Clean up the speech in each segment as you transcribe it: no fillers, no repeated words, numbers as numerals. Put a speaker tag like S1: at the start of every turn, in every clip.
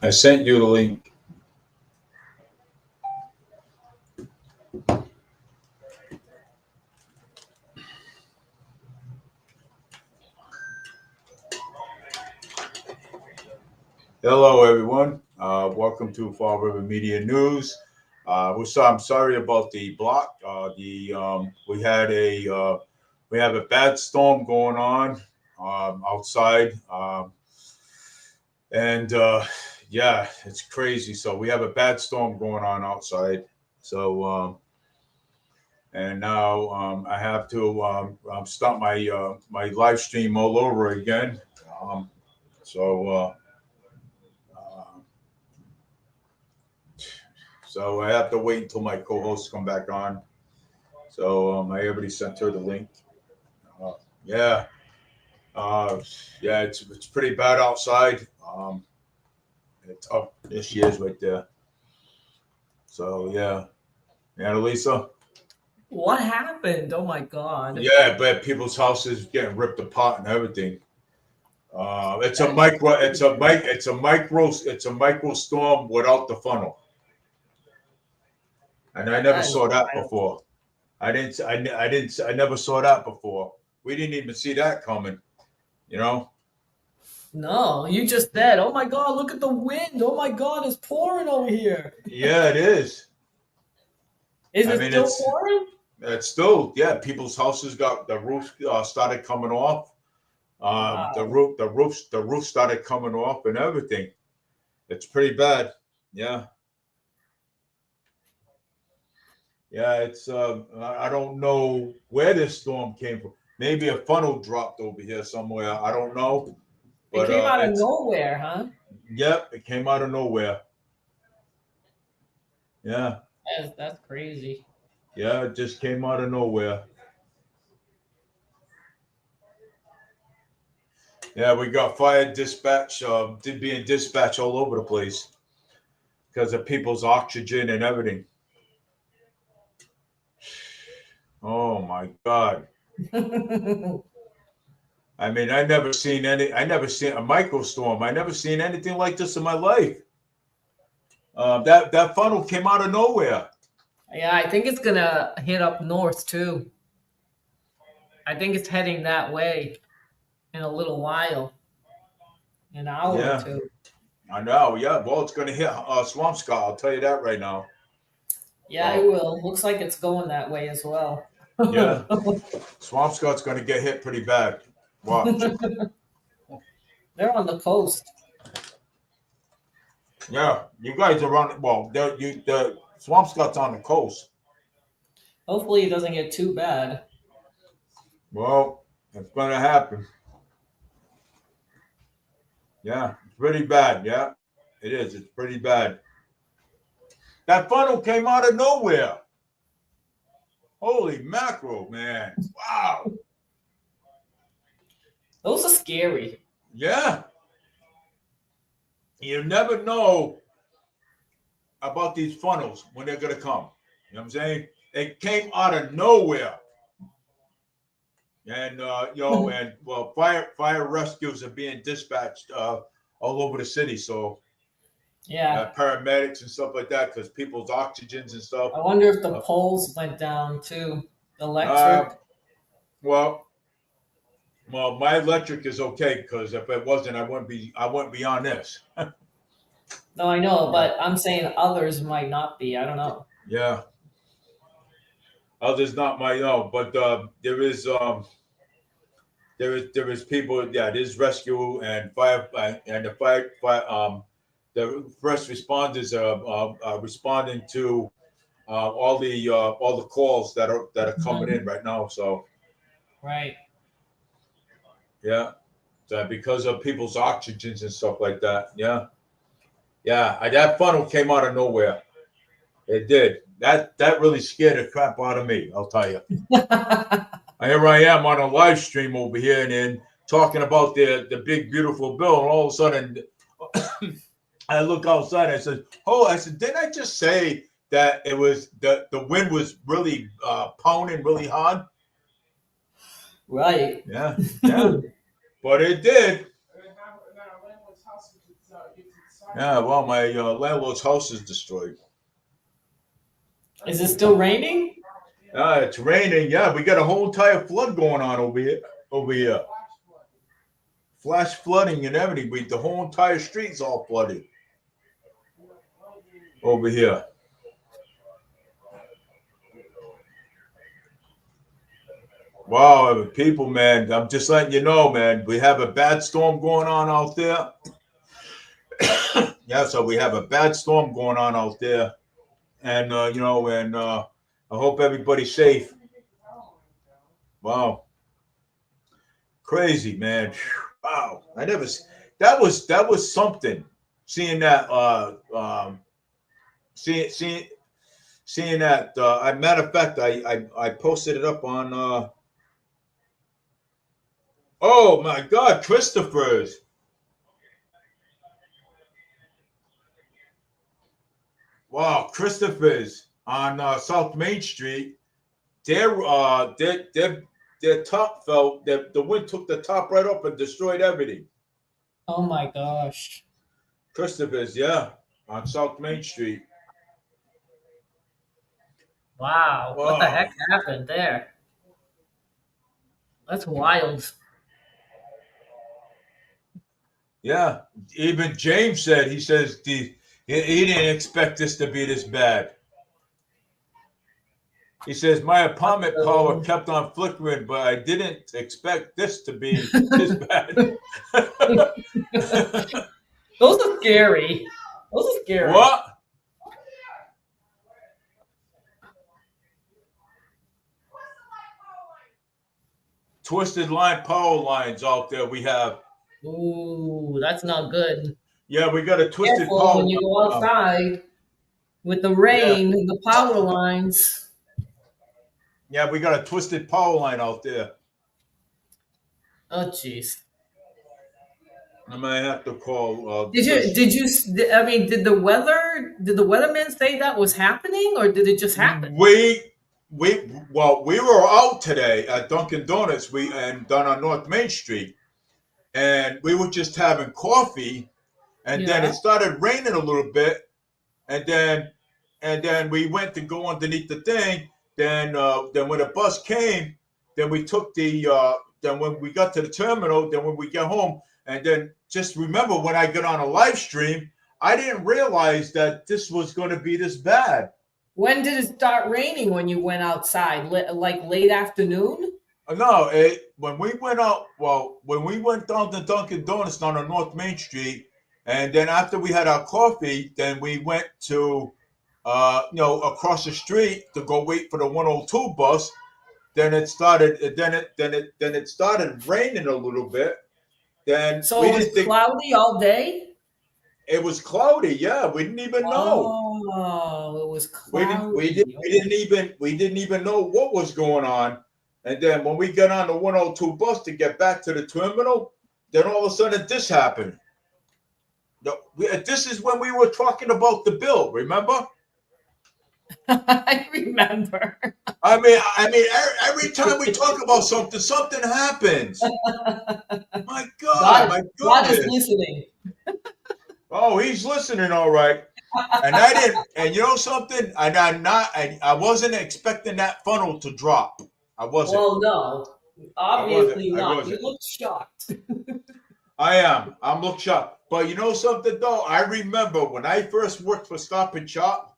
S1: I sent you the link. Hello, everyone. Welcome to Fall River Media News. I'm sorry about the block. We have a bad storm going on outside, and yeah, it's crazy. So we have a bad storm going on outside. So and now I have to start my live stream all over again. Um, so. Uh, So I have to wait until my co-hosts come back on. So I already sent her the link. Uh, yeah, uh, yeah, it's pretty bad outside. It's up. There she is right there. So yeah, Annalisa.
S2: What happened? Oh my God.
S1: Yeah, but people's houses getting ripped apart and everything. It's a
S2: That is
S1: micro.
S2: crazy.
S1: It's a micro storm without the funnel, and I never
S2: That is
S1: saw that
S2: wild.
S1: before. I never saw that before. We didn't even see that coming. You know.
S2: No, you just said, oh my God, look at the wind. Oh my God, it's pouring over here.
S1: Yeah, it is.
S2: Is
S1: I
S2: it
S1: mean,
S2: still pouring?
S1: it's still, yeah. People's houses got the roof started coming off.
S2: Wow.
S1: The roof started coming off and everything. It's pretty bad. Yeah, yeah. It's I don't know where this storm came from. Maybe a funnel dropped over here somewhere. I don't know,
S2: It
S1: but
S2: came out of
S1: it's
S2: nowhere, huh?
S1: yep. It came out of nowhere. Yeah,
S2: That's crazy.
S1: yeah. It just came out of nowhere. Yeah, we got fire dispatch, being dispatched all over the place because of people's oxygen and everything. Oh my God. I mean, I never seen a microstorm. I never seen anything like this in my life. That funnel came out of nowhere.
S2: Yeah, I think it's gonna hit up north too. I think it's heading that way in a little while, an hour or
S1: Yeah,
S2: two.
S1: I know. Yeah, well, it's going to hit Swampscott. I'll tell you that right now.
S2: Yeah, it
S1: So,
S2: will. Looks like it's going that way as well.
S1: yeah, Swampscott's going to get hit pretty bad. Watch.
S2: They're on the coast.
S1: Yeah, you guys are on. Well, the Swampscott's on the coast.
S2: Hopefully, it doesn't get too bad.
S1: Well, it's going to happen. Yeah, it's pretty bad. Yeah, it is. It's pretty bad. That funnel came out of nowhere. Holy mackerel, man. Wow.
S2: Those are scary.
S1: Yeah. You never know about these funnels when they're going to come. You know what I'm saying? It came out of nowhere. And, and well, fire rescues are being dispatched all over the city. So,
S2: Yeah.
S1: paramedics and stuff like that, because people's oxygens and stuff.
S2: I wonder if the
S1: Uh,
S2: poles went down too.
S1: uh,
S2: Electric.
S1: well, Well, my electric is okay because if it wasn't, I wouldn't be on this.
S2: No, I know,
S1: Yeah,
S2: but I'm saying others might not be. I don't know.
S1: yeah. Others not my own, but there is people. Yeah, there's rescue and fire and the fire the first responders are responding to all the calls that are coming
S2: Mhm.
S1: in right now. So
S2: Right.
S1: yeah, so because of people's oxygens and stuff like that. Yeah, yeah. That funnel came out of nowhere. It did. That really scared the crap out of me. I'll tell you. Here I am on a live stream over here, and then talking about the big beautiful bill, and all of a sudden, I look outside. I said, "Oh," I said, "Didn't I just say that it was the wind was really pounding really hard?"
S2: Right.
S1: Yeah, yeah, but it did. Yeah, well, my landlord's house is destroyed.
S2: Is it still raining?
S1: It's raining. Yeah, we got a whole entire flood going on over here. Over here, flash flooding and everything. The whole entire street's all flooded over here. Wow, people, man, I'm just letting you know, man. We have a bad storm going on out there. Yeah, so we have a bad storm going on out there, and I hope everybody's safe. Wow, crazy, man. Wow, I never. That was something. Seeing that, seeing seeing that. Matter of fact, I posted it up on. Oh my God, Christopher's. Wow, Christopher's on South Main Street. Their top fell. The wind took the top right up and destroyed everything.
S2: Oh my gosh.
S1: Christopher's, yeah, on South Main Street.
S2: Wow. What the
S1: Wow.
S2: heck happened there? That's wild.
S1: Yeah, even James said he says he didn't expect this to be this bad. He says my apartment power
S2: So,
S1: kept on flickering, but I didn't expect this to be this bad.
S2: those are scary. Those are scary.
S1: What? Twisted line power lines out there we have.
S2: Ooh, that's not good.
S1: Yeah, we got a twisted
S2: Careful
S1: power
S2: when you go
S1: line.
S2: outside with the
S1: Yeah,
S2: rain and the power lines.
S1: yeah, we got a twisted power line out there.
S2: Oh, jeez.
S1: I might have to call.
S2: I mean, did the weatherman say that was happening or did it just happen?
S1: We were out today at Dunkin' Donuts. And down on North Main Street, and we were just having coffee, and then
S2: Yeah.
S1: it started raining a little bit, and then we went to go underneath the thing. Then when the bus came, then we took the then when we got to the terminal, then when we get home, and then just remember when I got on a live stream, I didn't realize that this was going to be this bad.
S2: When did it start raining when you went outside? Like late afternoon?
S1: No, when we went out, well, when we went down to Dunkin' Donuts down on North Main Street, and then after we had our coffee, then we went to, across the street to go wait for the 102 bus. Then it started. Then it started raining a little bit. Then
S2: So
S1: we
S2: it was
S1: didn't think
S2: cloudy all day?
S1: it was cloudy. Yeah, we didn't even know.
S2: Oh, it was
S1: We didn't we did
S2: cloudy.
S1: we didn't even know what was going on. And then when we got on the 102 bus to get back to the terminal, then all of a sudden this happened. This is when we were talking about the bill, remember?
S2: I remember.
S1: I mean, every time we talk about something, something happens. My God, my
S2: God is
S1: goodness.
S2: listening.
S1: Oh, he's listening, all right. And I didn't. And you know something? I wasn't expecting that funnel to drop. I wasn't.
S2: Well, no,
S1: I wasn't.
S2: obviously
S1: I
S2: not. You
S1: wasn't.
S2: look shocked.
S1: I am. I'm look shop. But you know something though? I remember when I first worked for Stop and Shop.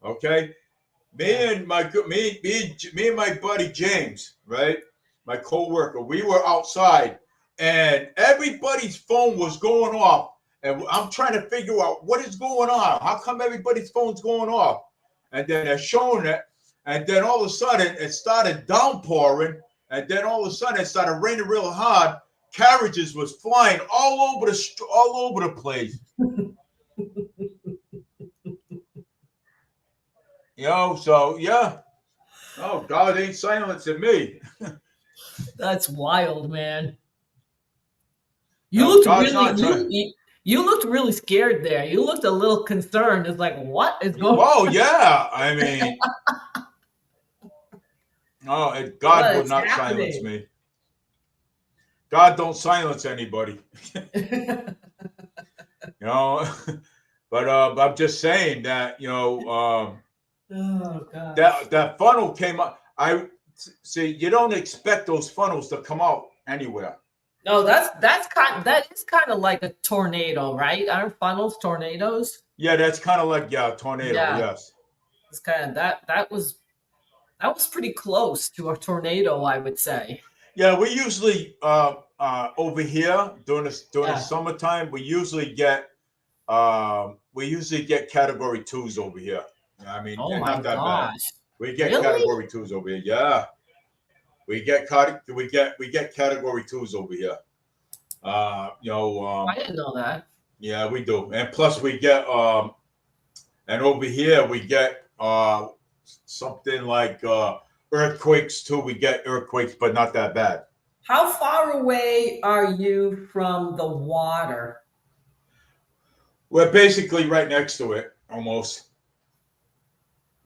S1: Okay,
S2: Yeah.
S1: me and my buddy James, right? My co-worker, we were outside, and everybody's phone was going off, and I'm trying to figure out what is going on. How come everybody's phone's going off? And then they're showing it, and then all of a sudden it started downpouring, and then all of a sudden it started raining real hard. Carriages was flying all over the place. So yeah. Oh, God ain't silencing me.
S2: That's wild, man. You
S1: No,
S2: looked
S1: God's
S2: really
S1: not trying.
S2: you looked really scared there. You looked a little concerned. It's like, what is going
S1: Well, yeah. I mean, God
S2: what
S1: would
S2: is
S1: not silence
S2: happening?
S1: me. God don't silence anybody. You know, but I'm just saying that
S2: Oh gosh.
S1: that funnel came up. I see. You don't expect those funnels to come out anywhere.
S2: No, that is kind of like a tornado, right? Aren't funnels tornadoes?
S1: Yeah, that's kind of like a tornado.
S2: Yeah,
S1: Yes.
S2: it's kind of that was pretty close to a tornado, I would say.
S1: Yeah, we usually over here during the
S2: Yeah.
S1: summertime we usually get category twos over here. I mean,
S2: Oh
S1: and
S2: my
S1: not that bad.
S2: gosh.
S1: We get
S2: Really?
S1: category twos over here. Yeah, we get category twos over here.
S2: I didn't know that.
S1: Yeah, we do, and plus we get and over here we get something like earthquakes too. We get earthquakes, but not that bad.
S2: How far away are you from the water?
S1: We're basically right next to it, almost.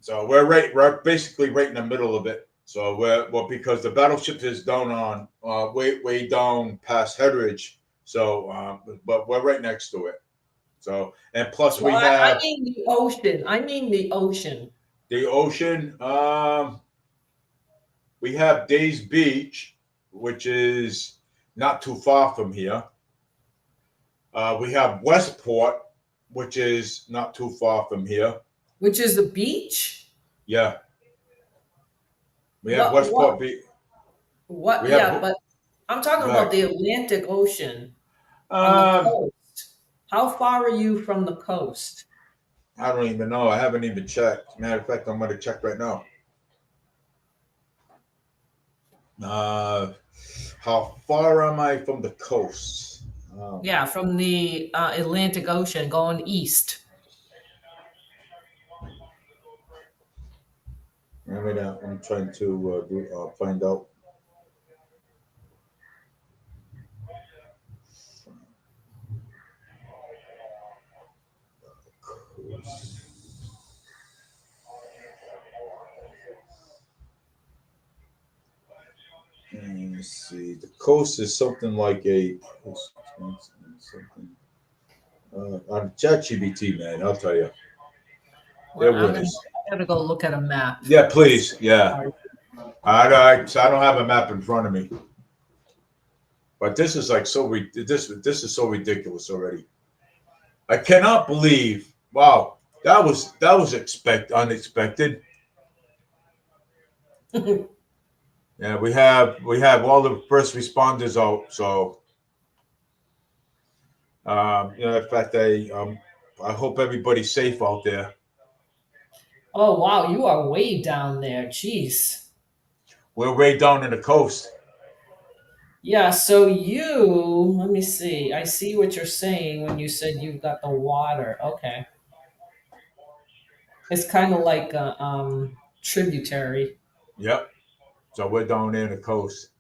S1: So we're basically right in the middle of it. So well because the battleship is down on way down past Headridge. So but we're right next to it. So and plus
S2: Well,
S1: we
S2: I
S1: have
S2: mean the ocean. I mean the ocean.
S1: the ocean. We have Days Beach, which is not too far from here. We have Westport, which is not too far from here.
S2: Which is a beach?
S1: Yeah, we have
S2: What
S1: Westport
S2: what
S1: Beach.
S2: what
S1: We have
S2: yeah, but I'm talking about
S1: right.
S2: the Atlantic Ocean on the
S1: Um,
S2: coast. How far are you from the coast?
S1: I don't even know. I haven't even checked. Matter of fact, I'm going to check right now. Uh, how far am I from the coast?
S2: Yeah, from the Atlantic Ocean going east.
S1: I'm trying to find out. Let me see. The coast is something like a something. On ChatGPT, man, I'll tell you,
S2: Well,
S1: they're
S2: I'm gonna
S1: winners.
S2: I gotta go look at a map.
S1: Yeah,
S2: Let's see.
S1: please. Yeah, I don't have a map in front of me, but this is like this is so ridiculous already. I cannot believe. Wow, that was unexpected. Yeah, we have all the first responders out. So in fact, I hope everybody's safe out there.
S2: Oh wow, you are way down there. Jeez.
S1: We're way down in the coast.
S2: Yeah, so let me see. I see what you're saying when you said you've got the water. Okay. It's kind of like a tributary.
S1: Yep. So we're down there in the coast.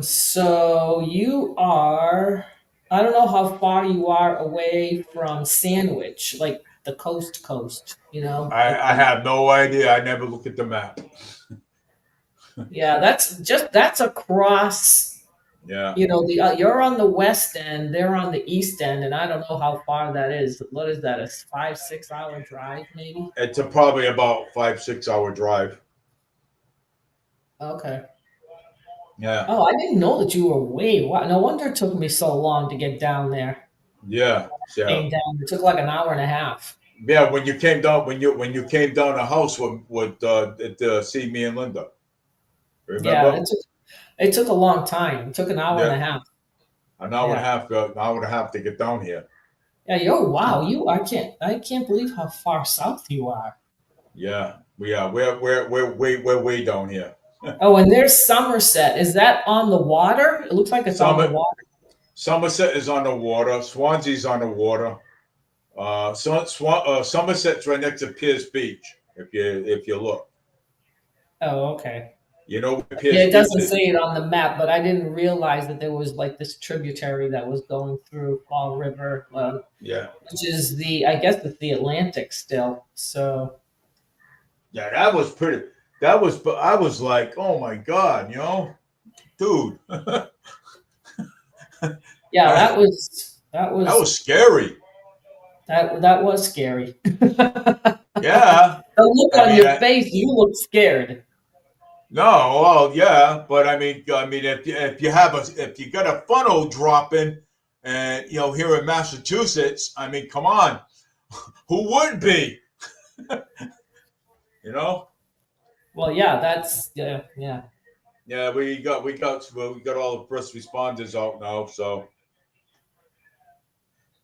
S2: So you are, I don't know how far you are away from Sandwich, like the coast, like
S1: I
S2: the,
S1: have no idea. I never look at the map.
S2: yeah, that's across,
S1: Yeah.
S2: you're on the west end, they're on the east end, and I don't know how far that is. What is that? A 5, 6 hour drive, maybe?
S1: It's probably about 5, 6 hour drive.
S2: Okay.
S1: Yeah.
S2: Oh, I didn't know that you were way. Wow, no wonder it took me so long to get down there.
S1: Yeah. Yeah.
S2: Came down. It took like an hour and a half.
S1: Yeah. When you came down the house see me and Linda.
S2: Yeah,
S1: Remember?
S2: it took a long time. It took an hour and a
S1: Yeah.
S2: half.
S1: An hour and a
S2: Yeah.
S1: half. An hour and a half to get down here.
S2: Yeah, wow, I can't believe how far south you are.
S1: Yeah. We're way down here.
S2: Oh, and there's Somerset. Is that on the water? It looks like it's on the
S1: Summit
S2: water.
S1: Somerset is on the water. Swansea's on the water. Somerset's right next to Pierce Beach. If you look,
S2: Oh, okay.
S1: you know where
S2: Yeah,
S1: Pierce
S2: it
S1: Beach
S2: doesn't
S1: is.
S2: say it on the map, but I didn't realize that there was like this tributary that was going through Fall River,
S1: Yeah,
S2: which is I guess it's the Atlantic still. So
S1: yeah, that was pretty. That was, but I was like, oh my god, dude.
S2: yeah, that was. That
S1: That
S2: was
S1: was scary.
S2: that was scary. The
S1: Yeah.
S2: look
S1: I
S2: on
S1: mean,
S2: your face, you look scared.
S1: no, well, yeah, but I mean, if you got a funnel dropping, and here in Massachusetts, I mean, come on, who would be? You know?
S2: Well, yeah, that's yeah.
S1: Yeah, we got all the first responders out now, so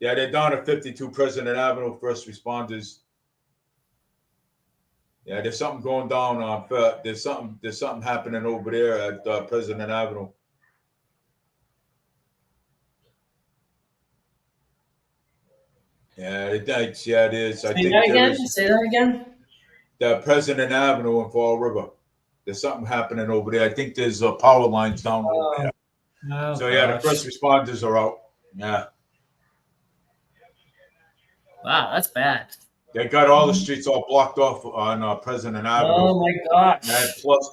S1: yeah, they're down at 52 President Avenue, first responders. Yeah, there's something going down on. There's something happening over there at President Avenue. Yeah, it is. I
S2: Say
S1: think
S2: that
S1: there
S2: again.
S1: is
S2: Say that again.
S1: the President Avenue in Fall River. There's something happening over there. I think there's power lines down over
S2: Oh,
S1: there.
S2: oh
S1: So yeah, the
S2: gosh.
S1: first responders are out. Yeah,
S2: Wow, that's bad.
S1: they got all the streets all blocked off on President Avenue,
S2: Oh my
S1: and
S2: gosh.
S1: plus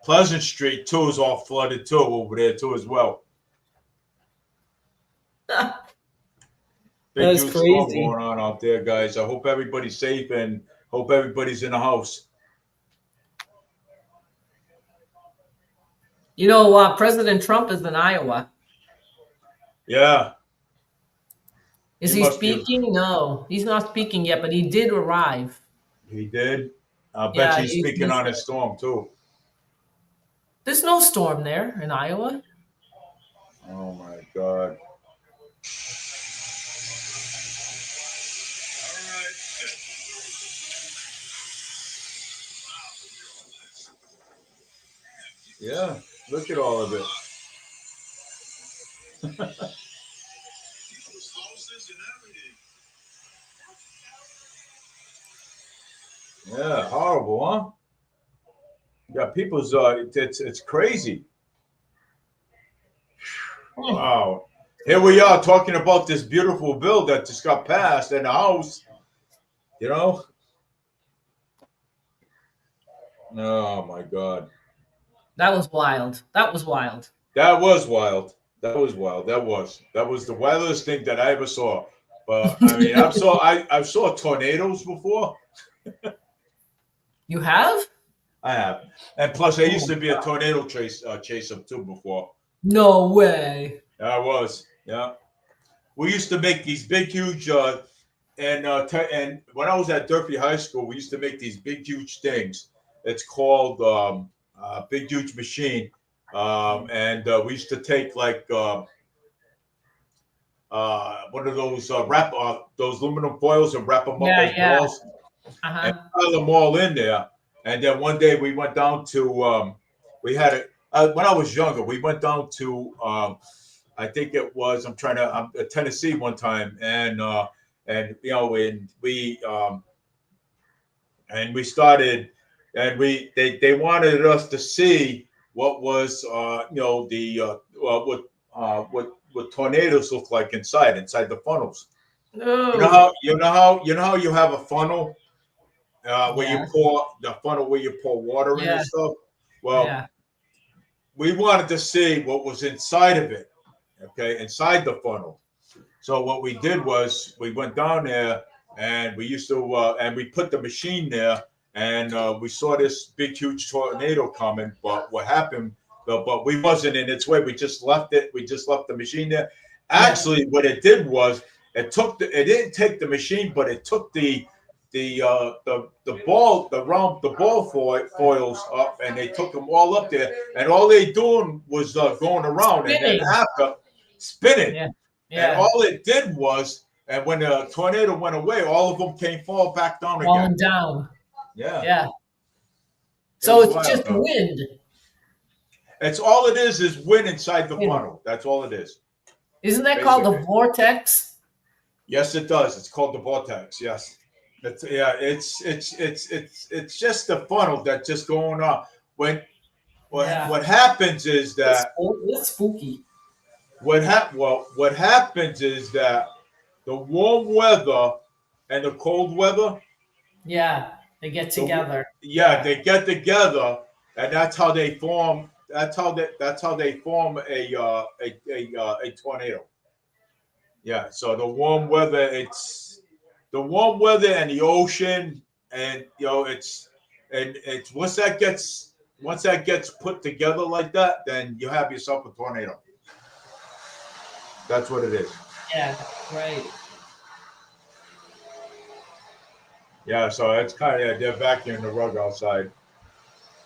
S1: Pleasant Street too is all flooded too over there too as well. Big
S2: That's
S1: huge storm
S2: crazy.
S1: going on out there, guys. I hope everybody's safe and hope everybody's in the house.
S2: You know, President Trump is in Iowa.
S1: Yeah,
S2: Is
S1: he
S2: he
S1: must be.
S2: speaking? No, he's not speaking yet, but he did arrive.
S1: He did. I bet
S2: Yeah,
S1: he's speaking
S2: he's
S1: on
S2: there.
S1: his storm too.
S2: There's no storm there in Iowa.
S1: Oh my God. Yeah, look at all of it. Yeah, horrible, huh? Yeah, people's it's crazy.
S2: Hmm.
S1: Wow. Here we are talking about this beautiful bill that just got passed in the House. You know? Oh my God.
S2: That was wild. That was wild.
S1: That was wild. That was wild. That was the wildest thing that I ever saw. But I mean, I've saw tornadoes before.
S2: You have?
S1: I have, and plus, I used
S2: Oh,
S1: to be a tornado chaser too before.
S2: no way.
S1: I was, yeah. We used to make these big, huge, and when I was at Durfee High School, we used to make these big, huge things. It's called big, huge machine, and we used to take like one of those wrap those aluminum foils and wrap them up
S2: Yeah,
S1: as
S2: yeah.
S1: balls and
S2: Uh-huh.
S1: pile them all in there. And then one day we went down to we had it when I was younger. We went down to I think it was Tennessee one time, and and we started and they wanted us to see what was what tornadoes look like inside the funnels.
S2: Oh,
S1: You know how you have a funnel where you
S2: yeah,
S1: pour the funnel where you pour water in and
S2: yeah,
S1: stuff. Well,
S2: yeah.
S1: we wanted to see what was inside of it, okay, inside the funnel. So what we did was we went down there and we used to and we put the machine there and we saw this big huge tornado coming. But what happened? But we wasn't in its way. We just left it. We just left the machine there.
S2: Yeah.
S1: Actually, what it did was it didn't take the machine, but it took the ball foils up, and they took them all up there, and all they doing was going around, and then
S2: Spinning.
S1: after spinning,
S2: Yeah,
S1: and
S2: yeah.
S1: all it did was, and when the tornado went away, all of them came fall back down again.
S2: Falling down.
S1: Yeah,
S2: Yeah.
S1: it
S2: So
S1: was
S2: it's
S1: wild
S2: just
S1: though.
S2: wind.
S1: It's all it is wind inside the
S2: Wind.
S1: funnel. That's all it is.
S2: Isn't that called the
S1: Basically.
S2: vortex?
S1: Yes, it does. It's called the vortex. Yes. It's just the funnel that's just going on.
S2: Yeah.
S1: What happens is that
S2: It's spooky.
S1: what happens is that the warm weather and the cold weather,
S2: Yeah. They get together.
S1: they get together, and that's how they form. That's how they form a tornado. Yeah. So the warm weather, it's the warm weather and the ocean, and it's once that gets put together like that, then you have yourself a tornado. That's what it is.
S2: Yeah, right.
S1: Yeah. So it's kind of, yeah, they're vacuuming the rug outside.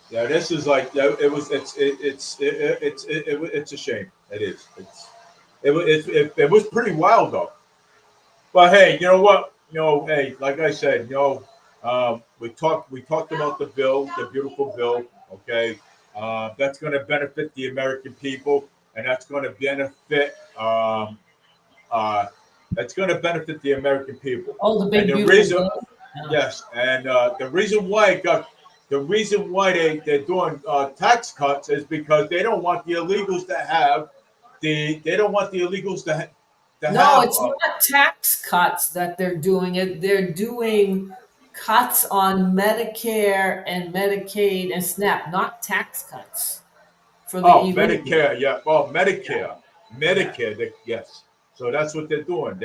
S1: Yeah. This is like, yeah, it was. It's a shame. It is. It was pretty wild though. But hey, you know what? Hey, like I said, we talked about the bill, the beautiful bill. Okay, that's going to benefit the American people, and that's going to benefit uh, the American people.
S2: Oh, the
S1: And
S2: big
S1: the
S2: beautiful
S1: reason,
S2: bill. Yeah.
S1: yes, and the reason why they're doing tax cuts is because they don't want the illegals to have they don't want the illegals to
S2: No,
S1: have
S2: it's not tax cuts that they're doing it. They're doing cuts on Medicare and Medicaid and SNAP, not tax cuts for the
S1: Oh,
S2: illegal.
S1: Medicare, yeah. Oh,
S2: Yeah,
S1: Medicare,
S2: yeah.
S1: Yes. So that's what they're doing.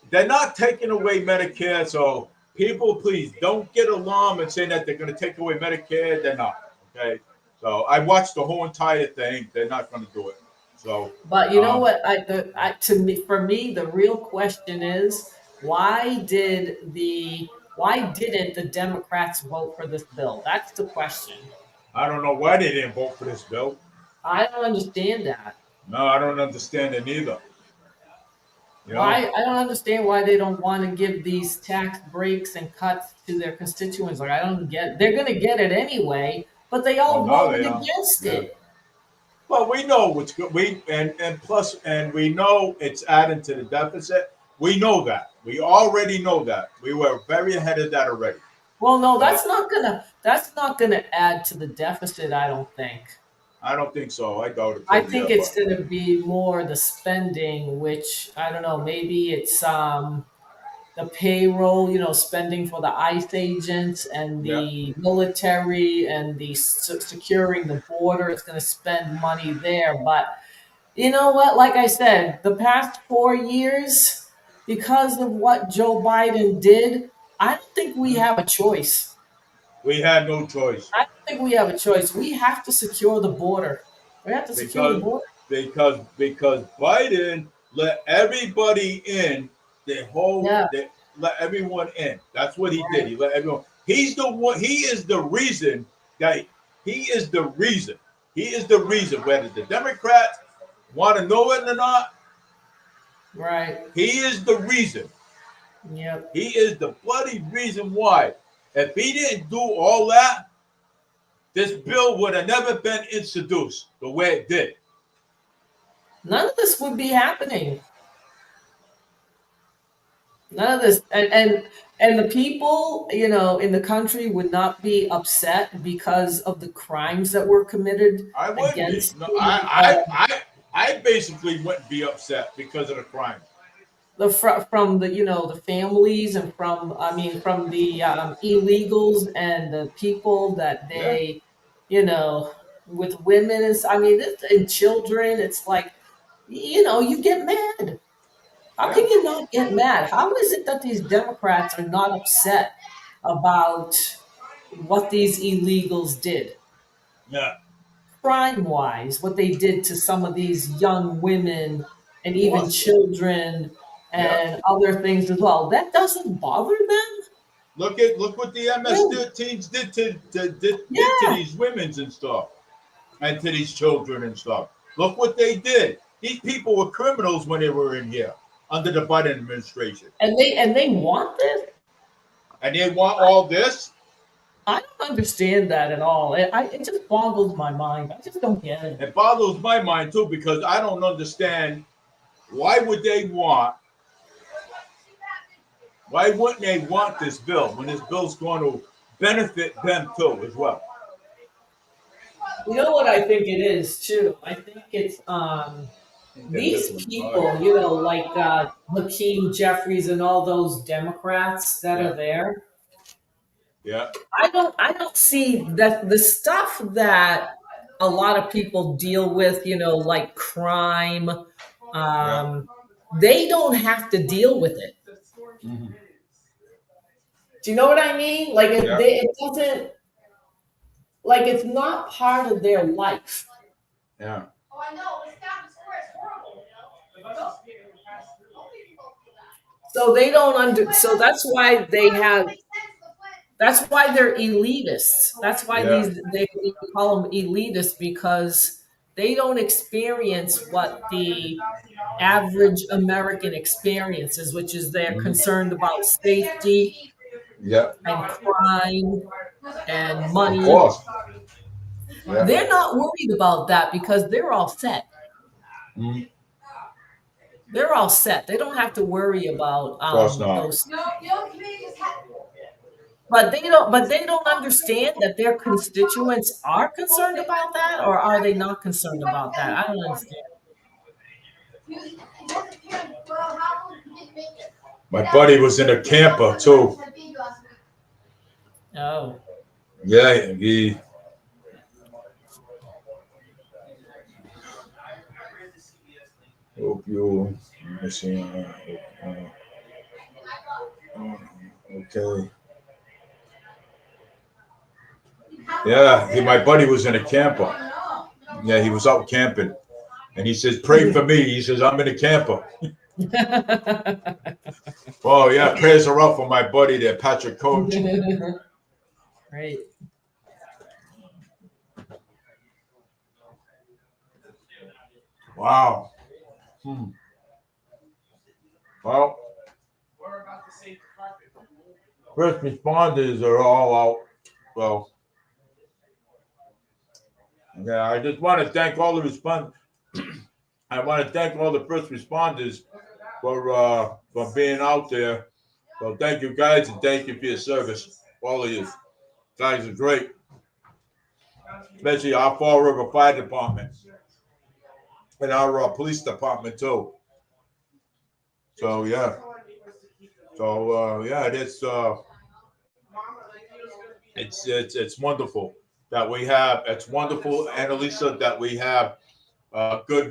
S1: They're not taking away Medicare. So people, please don't get alarmed and say that they're going to take away Medicare. They're not. Okay. So I watched the whole entire thing. They're not going to do it. So,
S2: But you know
S1: um,
S2: what? To me, for me, the real question is why didn't the Democrats vote for this bill? That's the question.
S1: I don't know why they didn't vote for this bill.
S2: I don't understand that.
S1: No, I don't understand it neither. You know.
S2: Why I don't understand why they don't want to give these tax breaks and cuts to their constituents. Like I don't get they're gonna get it anyway, but they
S1: Oh,
S2: all
S1: now
S2: voted
S1: they are.
S2: against
S1: Yeah.
S2: it.
S1: Well, we know what's good. We know it's adding to the deficit. We know that. We already know that. We were very ahead of that already.
S2: Well, no,
S1: So
S2: that's not gonna add to the deficit, I don't think.
S1: I don't think so. I doubt it
S2: I
S1: too.
S2: think
S1: Yeah,
S2: it's
S1: but
S2: gonna be more the spending, which I don't know, maybe it's the payroll, spending for the ICE agents and
S1: yeah,
S2: the military and the securing the border. It's going to spend money there. But you know what? Like I said, the past 4 years, because of what Joe Biden did, I don't think we
S1: Mhm.
S2: have a choice.
S1: We had no choice
S2: I don't think we have a choice. We have to secure the border. We have to secure the
S1: because
S2: border.
S1: Biden let everybody in.
S2: Yeah,
S1: They let everyone in. That's what he did.
S2: right.
S1: He let everyone. He's the one. He is the reason that he is the reason. He is the reason whether the Democrats want to know it or not.
S2: Right.
S1: He is the reason.
S2: Yep.
S1: He is the bloody reason why. If he didn't do all that, this bill would have never been introduced the way it did.
S2: None of this would be happening. None of this, and the people, in the country would not be upset because of the crimes that were committed
S1: I wouldn't be.
S2: against
S1: No,
S2: the
S1: I basically wouldn't be upset because of the crime.
S2: from the families and from the illegals and the people that
S1: Yeah,
S2: with women and children. It's like you get mad. How can
S1: yeah,
S2: you not get mad? How is it that these Democrats are not upset about what these illegals did?
S1: yeah.
S2: Crime wise, what they did to some of these young women and even
S1: What?
S2: children
S1: Yeah.
S2: and other things as well. That doesn't bother them?
S1: Look what the
S2: Really?
S1: MS-13s did to
S2: Yeah.
S1: these women's and stuff, and to these children and stuff. Look what they did. These people were criminals when they were in here under the Biden administration,
S2: And they want this?
S1: and they want all this.
S2: I don't understand that at all. It just boggles my mind. I just don't get it.
S1: It boggles my mind too because I don't understand why would they want why wouldn't they want this bill when this bill's going to benefit them too as well?
S2: You know what I think it is too? I think it's
S1: Get this
S2: these
S1: one. All right.
S2: people, like Hakeem Jeffries and all those Democrats that
S1: Yeah,
S2: are there.
S1: yeah,
S2: I don't see that the stuff that a lot of people deal with, like crime
S1: Yeah.
S2: they don't have to deal with it.
S1: Mhm.
S2: Do you know what I mean? Like
S1: Yeah.
S2: it doesn't, like it's not part of their life.
S1: Yeah.
S2: So they don't so that's why they have, that's why they're elitists. That's why
S1: Yeah.
S2: they call them elitists, because they don't experience what the average American experiences, which is they're
S1: Mhm.
S2: concerned about safety
S1: Yeah.
S2: and crime and
S1: Of
S2: money.
S1: course. Yeah.
S2: They're not worried about that because they're all set.
S1: Mhm.
S2: They're all set. They don't have to worry about
S1: Of course not.
S2: those. But they don't. But they don't understand that their constituents are concerned about that, or are they not concerned about that? I don't understand.
S1: My buddy was in a camper too.
S2: Oh,
S1: Yeah, he. Hope you. Let me see. Okay. Yeah, my buddy was in a camper. Yeah, he was out camping, and he says, "Pray for me." He says, "I'm in a camper." Oh yeah, prayers are up for my buddy there, Patrick Coach.
S2: right.
S1: Wow. Well, first responders are all out. Well, yeah, I just want to thank all the I want to thank all the first responders for being out there. So thank you guys, and thank you for your service. All of you guys are great, especially our Fall River Fire Department and our police department too. So yeah, yeah, it's wonderful that we have. It's wonderful, Annalisa, that we have good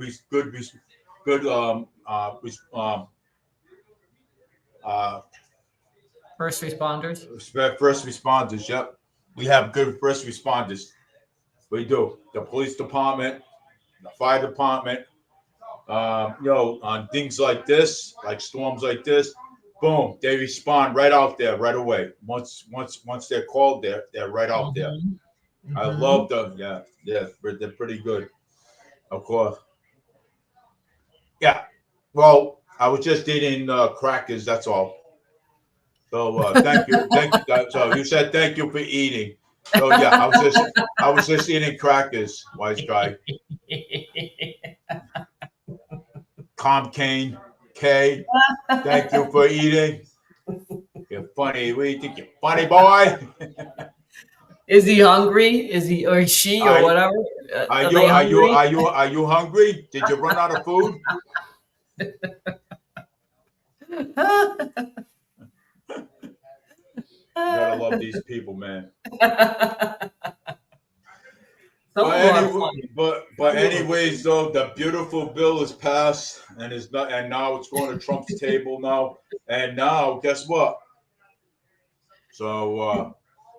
S1: uh,
S2: First responders.
S1: first responders. Yep, we have good first responders. We do. The police department, the fire department. On things like this, like storms like this, boom, they respond right out there right away. Once they're called, they're right out there.
S2: Mhm.
S1: I
S2: Mhm.
S1: love them. Yeah, yeah, they're pretty good. Of course. Yeah. Well, I was just eating crackers. That's all. So thank you, thank you. So you said thank you for eating. So yeah, I was just eating crackers. Wise guy. Calm Kane K. Thank you for eating. You're funny. We think you're funny, boy.
S2: Is he hungry? Is he or she or
S1: Are,
S2: whatever?
S1: are
S2: Are
S1: you
S2: they
S1: are you
S2: hungry?
S1: are you are you hungry? Did you run out of food? You gotta love these people, man.
S2: Some of them are funny.
S1: But anyways, though, the beautiful bill is passed and is not, and now it's going to Trump's table now. And now, guess what? So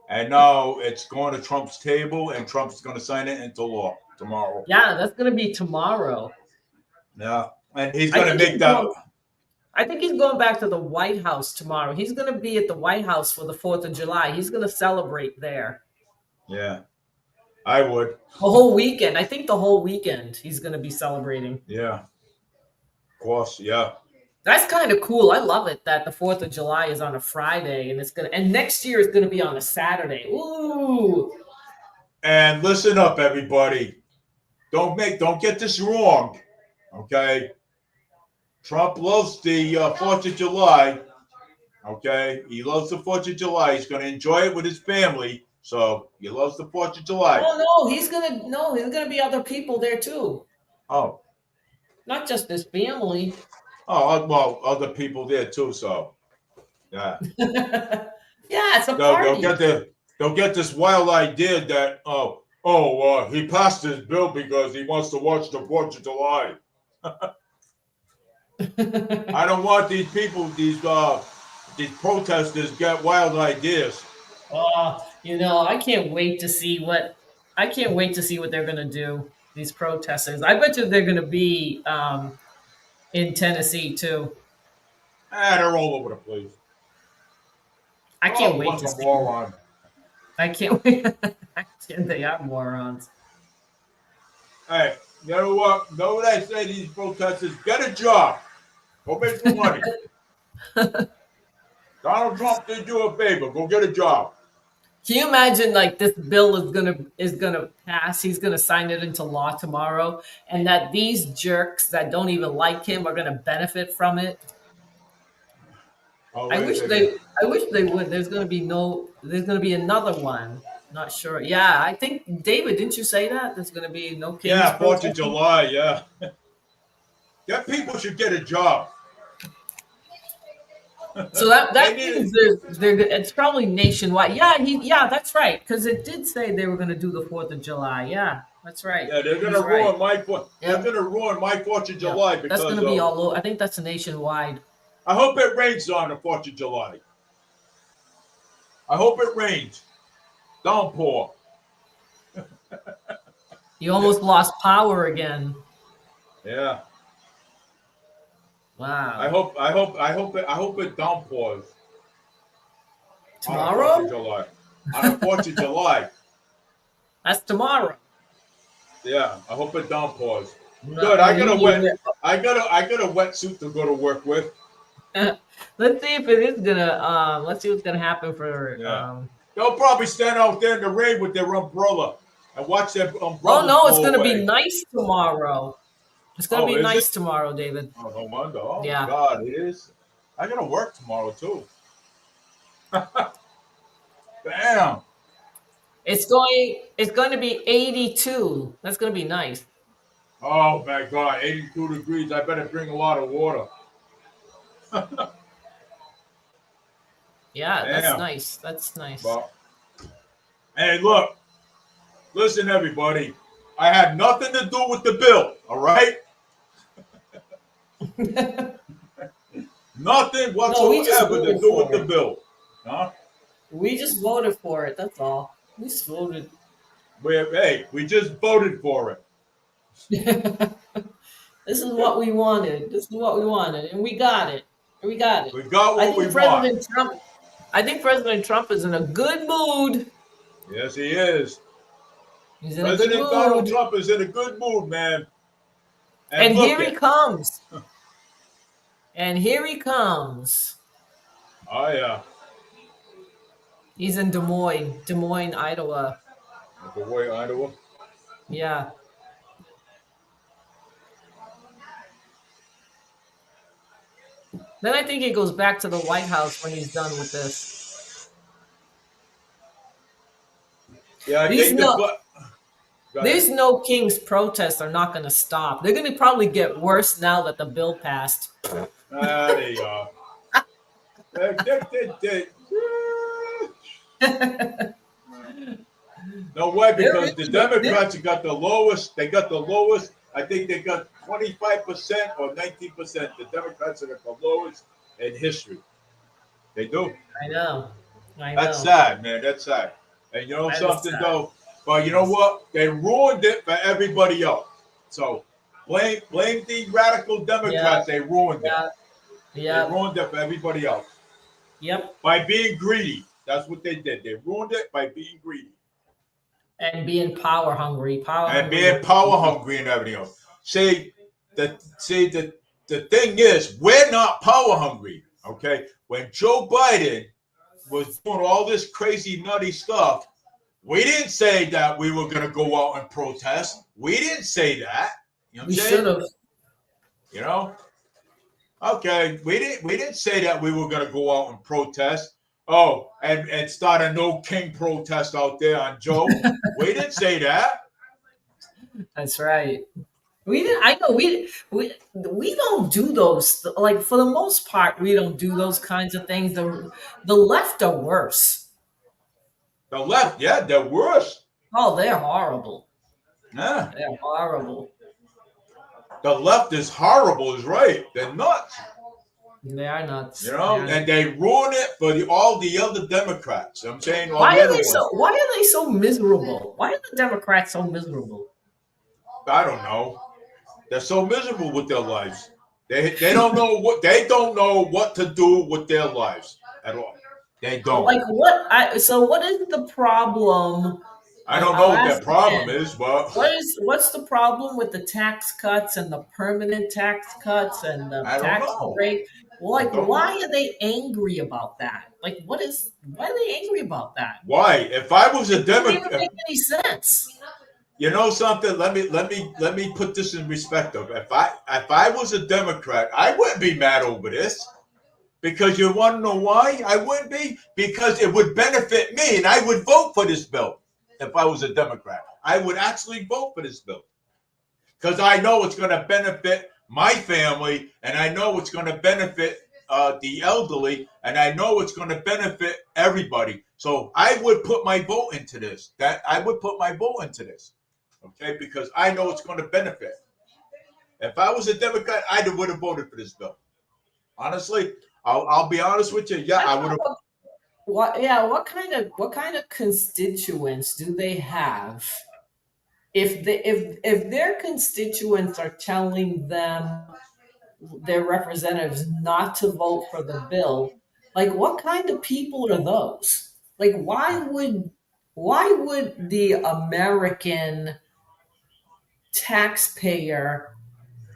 S1: and now it's going to Trump's table, and Trump's going to sign it into law tomorrow.
S2: Yeah, that's gonna be tomorrow.
S1: Yeah, and he's
S2: I
S1: going to
S2: think
S1: make
S2: he's
S1: that.
S2: going. I think he's going back to the White House tomorrow. He's going to be at the White House for the 4th of July. He's going to celebrate there
S1: Yeah, I would.
S2: the whole weekend. I think the whole weekend he's going to be celebrating.
S1: Yeah, of course. Yeah.
S2: That's kind of cool. I love it that the 4th of July is on a Friday and and next year is going to be on a Saturday. Ooh.
S1: And listen up, everybody. Don't get this wrong. Okay. Trump loves the 4th of July. Okay. He loves the 4th of July. He's going to enjoy it with his family. So he loves the 4th of July.
S2: Oh no, he's gonna be other people there too.
S1: Oh.
S2: Not just his family.
S1: Oh, well, other people there too. So, yeah.
S2: Yeah, it's a
S1: They'll
S2: party.
S1: get they'll get this wild idea that he passed his bill because he wants to watch the 4th of July. I don't want these people, these protesters, get wild ideas.
S2: I can't wait to see what they're gonna do. These protesters. I bet you they're gonna be in Tennessee too.
S1: They're all over the place.
S2: I
S1: Oh,
S2: can't wait
S1: bunch
S2: to
S1: of
S2: see.
S1: morons.
S2: I can't wait. They are morons.
S1: Hey, you know what? Know what I say to these protesters? Get a job. Go make some money. Donald Trump did you a favor. Go get a job.
S2: Can you imagine like this bill is gonna pass? He's gonna sign it into law tomorrow, and that these jerks that don't even like him are gonna benefit from it.
S1: Oh,
S2: I
S1: wait a
S2: wish
S1: second.
S2: they would. There's gonna be another one. Not sure. Yeah, I think David, didn't you say that? There's gonna be no King's
S1: Yeah, 4th of
S2: protest.
S1: July, yeah. That people should get a job.
S2: So that
S1: They
S2: that
S1: need
S2: means
S1: it.
S2: it's probably nationwide. Yeah, that's right. Because it did say they were gonna do the 4th of July. Yeah, that's right.
S1: Yeah, they're
S2: He's
S1: gonna
S2: right.
S1: ruin my fourth. They're
S2: Yep.
S1: gonna ruin my 4th of
S2: Yep.
S1: July
S2: That's
S1: because
S2: gonna be
S1: of.
S2: all over. I think that's nationwide.
S1: I hope it rains on the 4th of July. I hope it rains. Downpour.
S2: You almost lost power again.
S1: Yeah. I
S2: Wow.
S1: hope. I hope. I hope it. I hope it downpours on the 4th of
S2: Tomorrow?
S1: July. On the 4th of July.
S2: That's tomorrow.
S1: Yeah. I hope it downpours.
S2: No,
S1: Good. I got
S2: you
S1: a
S2: need
S1: wet. I got a wetsuit to go to work with.
S2: Let's see if it is gonna. Let's see what's gonna happen for.
S1: Yeah. They'll probably stand out there in the rain with their umbrella and watch their
S2: Oh
S1: umbrellas
S2: no, it's
S1: blow
S2: gonna be
S1: away.
S2: nice tomorrow. It's gonna
S1: Oh,
S2: be
S1: is it?
S2: nice tomorrow, David.
S1: Oh, no wonder. Oh my
S2: Yeah.
S1: God, it is. I gotta work tomorrow too. Damn.
S2: It's going to be 82. That's going to be nice.
S1: Oh my God, 82 degrees. I better drink a lot of water.
S2: Yeah, that's
S1: Damn.
S2: nice. That's nice.
S1: But hey, look, listen, everybody. I had nothing to do with the bill. All right, nothing
S2: No, we just
S1: whatsoever to
S2: voted
S1: do with
S2: for
S1: the
S2: it.
S1: bill. Huh?
S2: We just voted for it. That's all. We just voted.
S1: We just voted for it.
S2: This is what we wanted. This is what we wanted, and we got it. We got it.
S1: We got
S2: I
S1: what we
S2: think
S1: want.
S2: President Trump. I think President Trump is in a good mood.
S1: Yes, he is.
S2: He's in a good
S1: President Donald
S2: mood.
S1: Trump is in a good mood, man.
S2: And
S1: look
S2: here he
S1: at.
S2: comes. And here he comes.
S1: Oh yeah.
S2: He's in Des Moines, Iowa.
S1: The way Iowa.
S2: Yeah. Then I think he goes back to the White House when he's done with this.
S1: Yeah, I
S2: These
S1: think
S2: no,
S1: Go ahead.
S2: these No Kings protests are not going to stop. They're going to probably get worse now that the bill passed.
S1: There you are. No way, because the Democrats got the lowest. They got the lowest. I think they got 25% or 19%. The Democrats are the lowest in history. They do.
S2: I know.
S1: That's sad, man. That's sad. And you know
S2: That is
S1: something
S2: sad.
S1: though? But you know what? They ruined it for everybody else. So blame the radical Democrats. They ruined it.
S2: Yeah.
S1: They ruined it for everybody else
S2: Yep.
S1: by being greedy. That's what they did. They ruined it by being greedy
S2: And being power hungry.
S1: and being power hungry and everything else. See, the thing is, we're not power hungry. Okay, when Joe Biden was doing all this crazy nutty stuff, we didn't say that we were going to go out and protest. We didn't say that. You know what I'm
S2: We
S1: saying?
S2: should have.
S1: You know? Okay, we didn't say that we were gonna go out and protest. Oh, and start a no king protest out there on Joe. We didn't say that.
S2: That's right. We didn't. I know we don't do those. Like for the most part, we don't do those kinds of things. The left are worse.
S1: The left, yeah, they're worse.
S2: Oh, they're horrible.
S1: Yeah.
S2: They're horrible.
S1: The left is horrible, is right. They're nuts.
S2: They are nuts.
S1: You know, and they ruin it for all the other Democrats. I'm saying all
S2: Why
S1: the
S2: are
S1: other
S2: they
S1: ones.
S2: so? Why are they so miserable? Why are the Democrats so miserable?
S1: I don't know. They're so miserable with their lives. They don't know what to do with their lives at all. They don't.
S2: Like what? So what is the problem?
S1: I don't know
S2: I'll
S1: what their
S2: ask
S1: problem
S2: again.
S1: is, but
S2: What's the problem with the tax cuts and the permanent tax cuts and the
S1: I don't
S2: tax
S1: know.
S2: break?
S1: I
S2: Like,
S1: don't
S2: why
S1: know.
S2: are they angry about that? Like, why are they angry about that?
S1: Why? If I was a
S2: It doesn't even
S1: Democrat,
S2: make any sense.
S1: you know something. Let me put this in perspective. If I was a Democrat, I wouldn't be mad over this. Because you want to know why I wouldn't be? Because it would benefit me, and I would vote for this bill if I was a Democrat. I would actually vote for this bill because I know it's going to benefit my family, and I know it's going to benefit the elderly, and I know it's going to benefit everybody. So I would put my vote into this. Okay, because I know it's going to benefit. If I was a Democrat, I would have voted for this bill. Honestly, I'll be honest with you. Yeah, I would have.
S2: What kind of constituents do they have? If their constituents are telling them, their representatives, not to vote for the bill, like what kind of people are those? Like why would the American taxpayer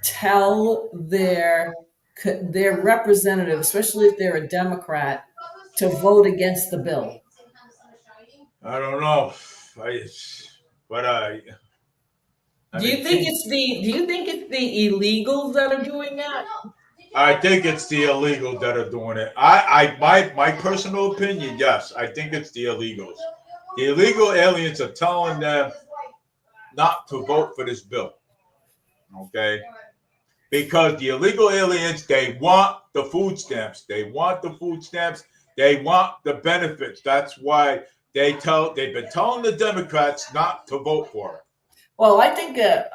S2: tell their representative, especially if they're a Democrat, to vote against the bill?
S1: I don't know. I, but I
S2: Do
S1: mean,
S2: you think it's the illegals that are doing that?
S1: I think it's the illegals that are doing it. My personal opinion, yes, I think it's the illegals. The illegal aliens are telling them not to vote for this bill. Okay, because the illegal aliens, they want the food stamps. They want the food stamps. They want the benefits. That's why they've been telling the Democrats not to vote for it.
S2: Well, I think they're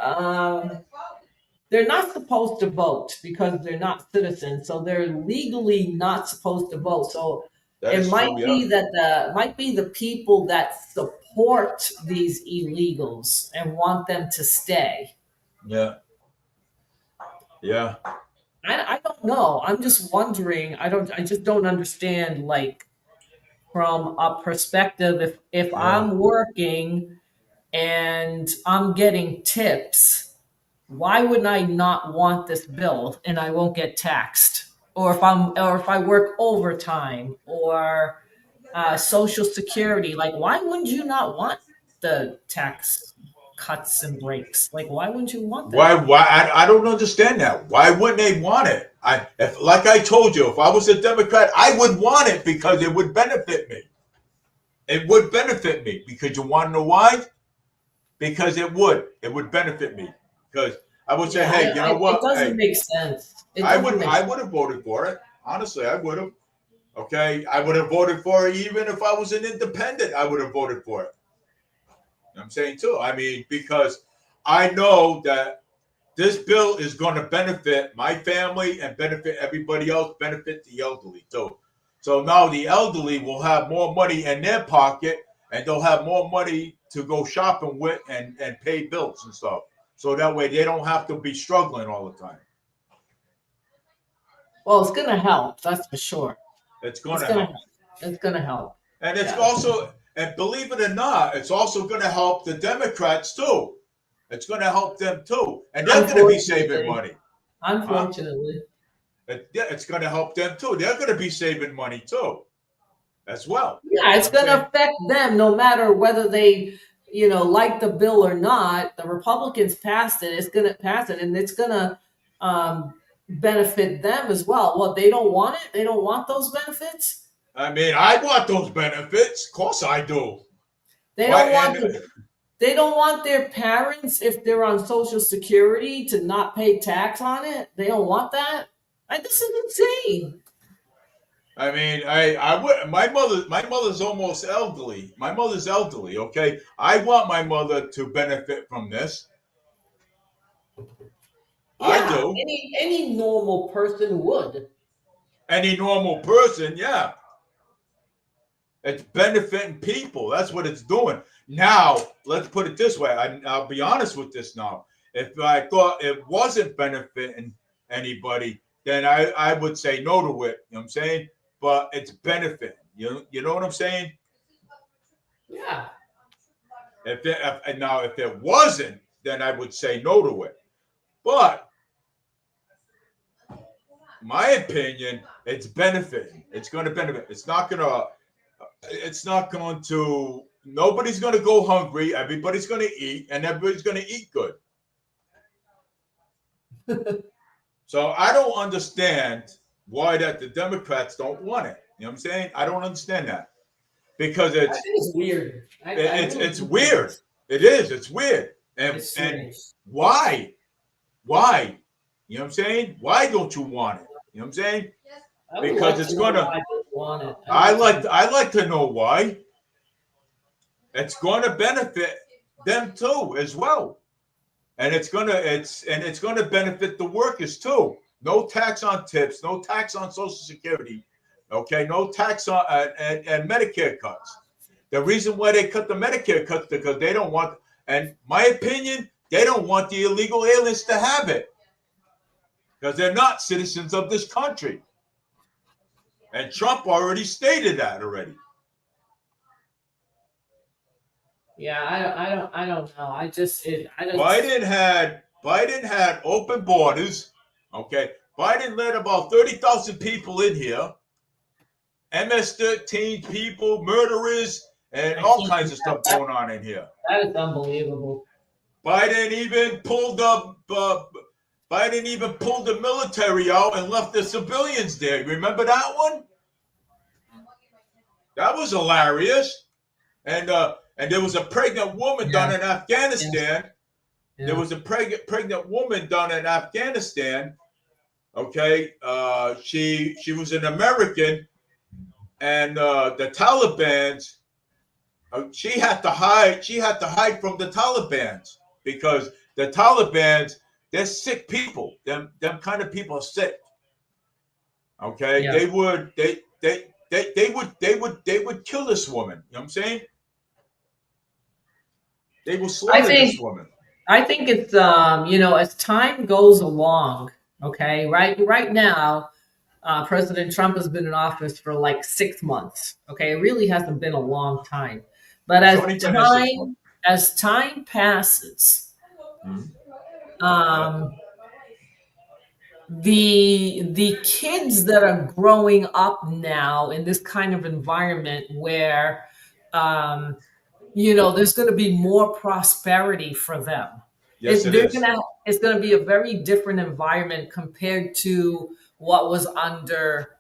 S2: not supposed to vote because they're not citizens, so they're legally not supposed to vote. So
S1: That
S2: it
S1: is
S2: might
S1: true. Yeah.
S2: be that the people that support these illegals and want them to stay.
S1: Yeah. Yeah.
S2: I don't know. I'm just wondering. I just don't understand. Like from a perspective, if
S1: Yeah.
S2: I'm working and I'm getting tips, why wouldn't I not want this bill and I won't get taxed? Or if I work overtime or Social Security, like why wouldn't you not want the tax cuts and breaks? Like why wouldn't you want
S1: Why?
S2: that?
S1: Why? I don't understand that. Why wouldn't they want it? Like I told you, if I was a Democrat, I would want it because it would benefit me. It would benefit me because you want to know why? Because it would. It would benefit me because I would say,
S2: Yeah,
S1: hey, you know
S2: it
S1: what?
S2: doesn't
S1: Hey,
S2: make sense. It doesn't make
S1: I
S2: sense.
S1: would have voted for it. Honestly, I would have. Okay, I would have voted for it even if I was an independent. I would have voted for it. You know what I'm saying too. I mean, because I know that this bill is going to benefit my family and benefit everybody else, benefit the elderly too. So now the elderly will have more money in their pocket and they'll have more money to go shopping with and pay bills and stuff. So that way they don't have to be struggling all the time.
S2: Well, it's gonna help, that's for sure.
S1: It's going
S2: It's
S1: to
S2: gonna
S1: help.
S2: help. It's gonna help.
S1: And it's
S2: Yeah.
S1: also, and believe it or not, it's also going to help the Democrats too. It's going to help them too. And they're going to be saving
S2: Unfortunately.
S1: money. Huh?
S2: Unfortunately.
S1: Yeah, it's going to help them too. They're going to be saving money too, as well.
S2: Yeah, it's
S1: I'm
S2: going
S1: saying,
S2: to affect them no matter whether they, like the bill or not. The Republicans passed it. It's going to pass it, and it's going to benefit them as well. Well, they don't want it. They don't want those benefits.
S1: I mean, I want those benefits. Of course, I do.
S2: They
S1: Why?
S2: don't want they don't want their parents, if they're on Social Security, to not pay tax on it. They don't want that. This is insane.
S1: I mean, I would. My mother's almost elderly. My mother's elderly. Okay, I want my mother to benefit from this. I
S2: Yeah,
S1: do.
S2: any normal person would.
S1: Any normal person, yeah. It's benefiting people. That's what it's doing. Now, let's put it this way. I'll be honest with this now. If I thought it wasn't benefiting anybody, then I would say no to it. You know what I'm saying? But it's benefiting. You know what I'm saying?
S2: Yeah.
S1: If it wasn't, then I would say no to it. But my opinion, it's benefiting. It's going to benefit. It's not going to. It's not going to. Nobody's going to go hungry. Everybody's going to eat, and everybody's going to eat good. So I don't understand why that the Democrats don't want it. You know what I'm saying? I don't understand that because
S2: I think it's weird. I really
S1: it's
S2: do think
S1: weird. It is. It's weird.
S2: it's
S1: And
S2: strange.
S1: why? Why? You know what I'm saying? Why don't you want it? You know what I'm saying?
S2: I would
S1: Because
S2: like
S1: it's
S2: to know
S1: gonna.
S2: why they want it.
S1: I like to know why. It's going to benefit them too as well, and it's going to benefit the workers too. No tax on tips, no tax on Social Security, okay, no tax on and Medicare cuts. The reason why they cut the Medicare cuts because they don't want, and my opinion, they don't want the illegal aliens to have it because they're not citizens of this country, and Trump already stated that already.
S2: Yeah, I don't know. I don't.
S1: Biden had open borders. Okay, Biden let about 30,000 people in here. MS-13 people, murderers, and
S2: I
S1: all
S2: can't.
S1: kinds of stuff going on in here.
S2: That is unbelievable.
S1: Biden even pulled up. Biden even pulled the military out and left the civilians there. Remember that one? That was hilarious. And there was a pregnant woman
S2: Yeah.
S1: down in Afghanistan.
S2: Yeah.
S1: There was a pregnant woman down in Afghanistan. Okay, she was an American, and the Taliban's. She had to hide. She had to hide from the Taliban's because the Taliban's they're sick people. Them kind of people are sick. Okay,
S2: Yeah.
S1: they would kill this woman. You know what I'm saying? They will
S2: I
S1: slaughter this
S2: think
S1: woman.
S2: I think it's as time goes along, okay, right now, President Trump has been in office for like 6 months. Okay, it really hasn't been a long time. But
S1: It's only been 6 months.
S2: as time passes,
S1: Mhm. Yeah.
S2: um, the kids that are growing up now in this kind of environment where um, there's going to be more prosperity for them.
S1: Yes, it is.
S2: It's going to be a very different environment compared to what was under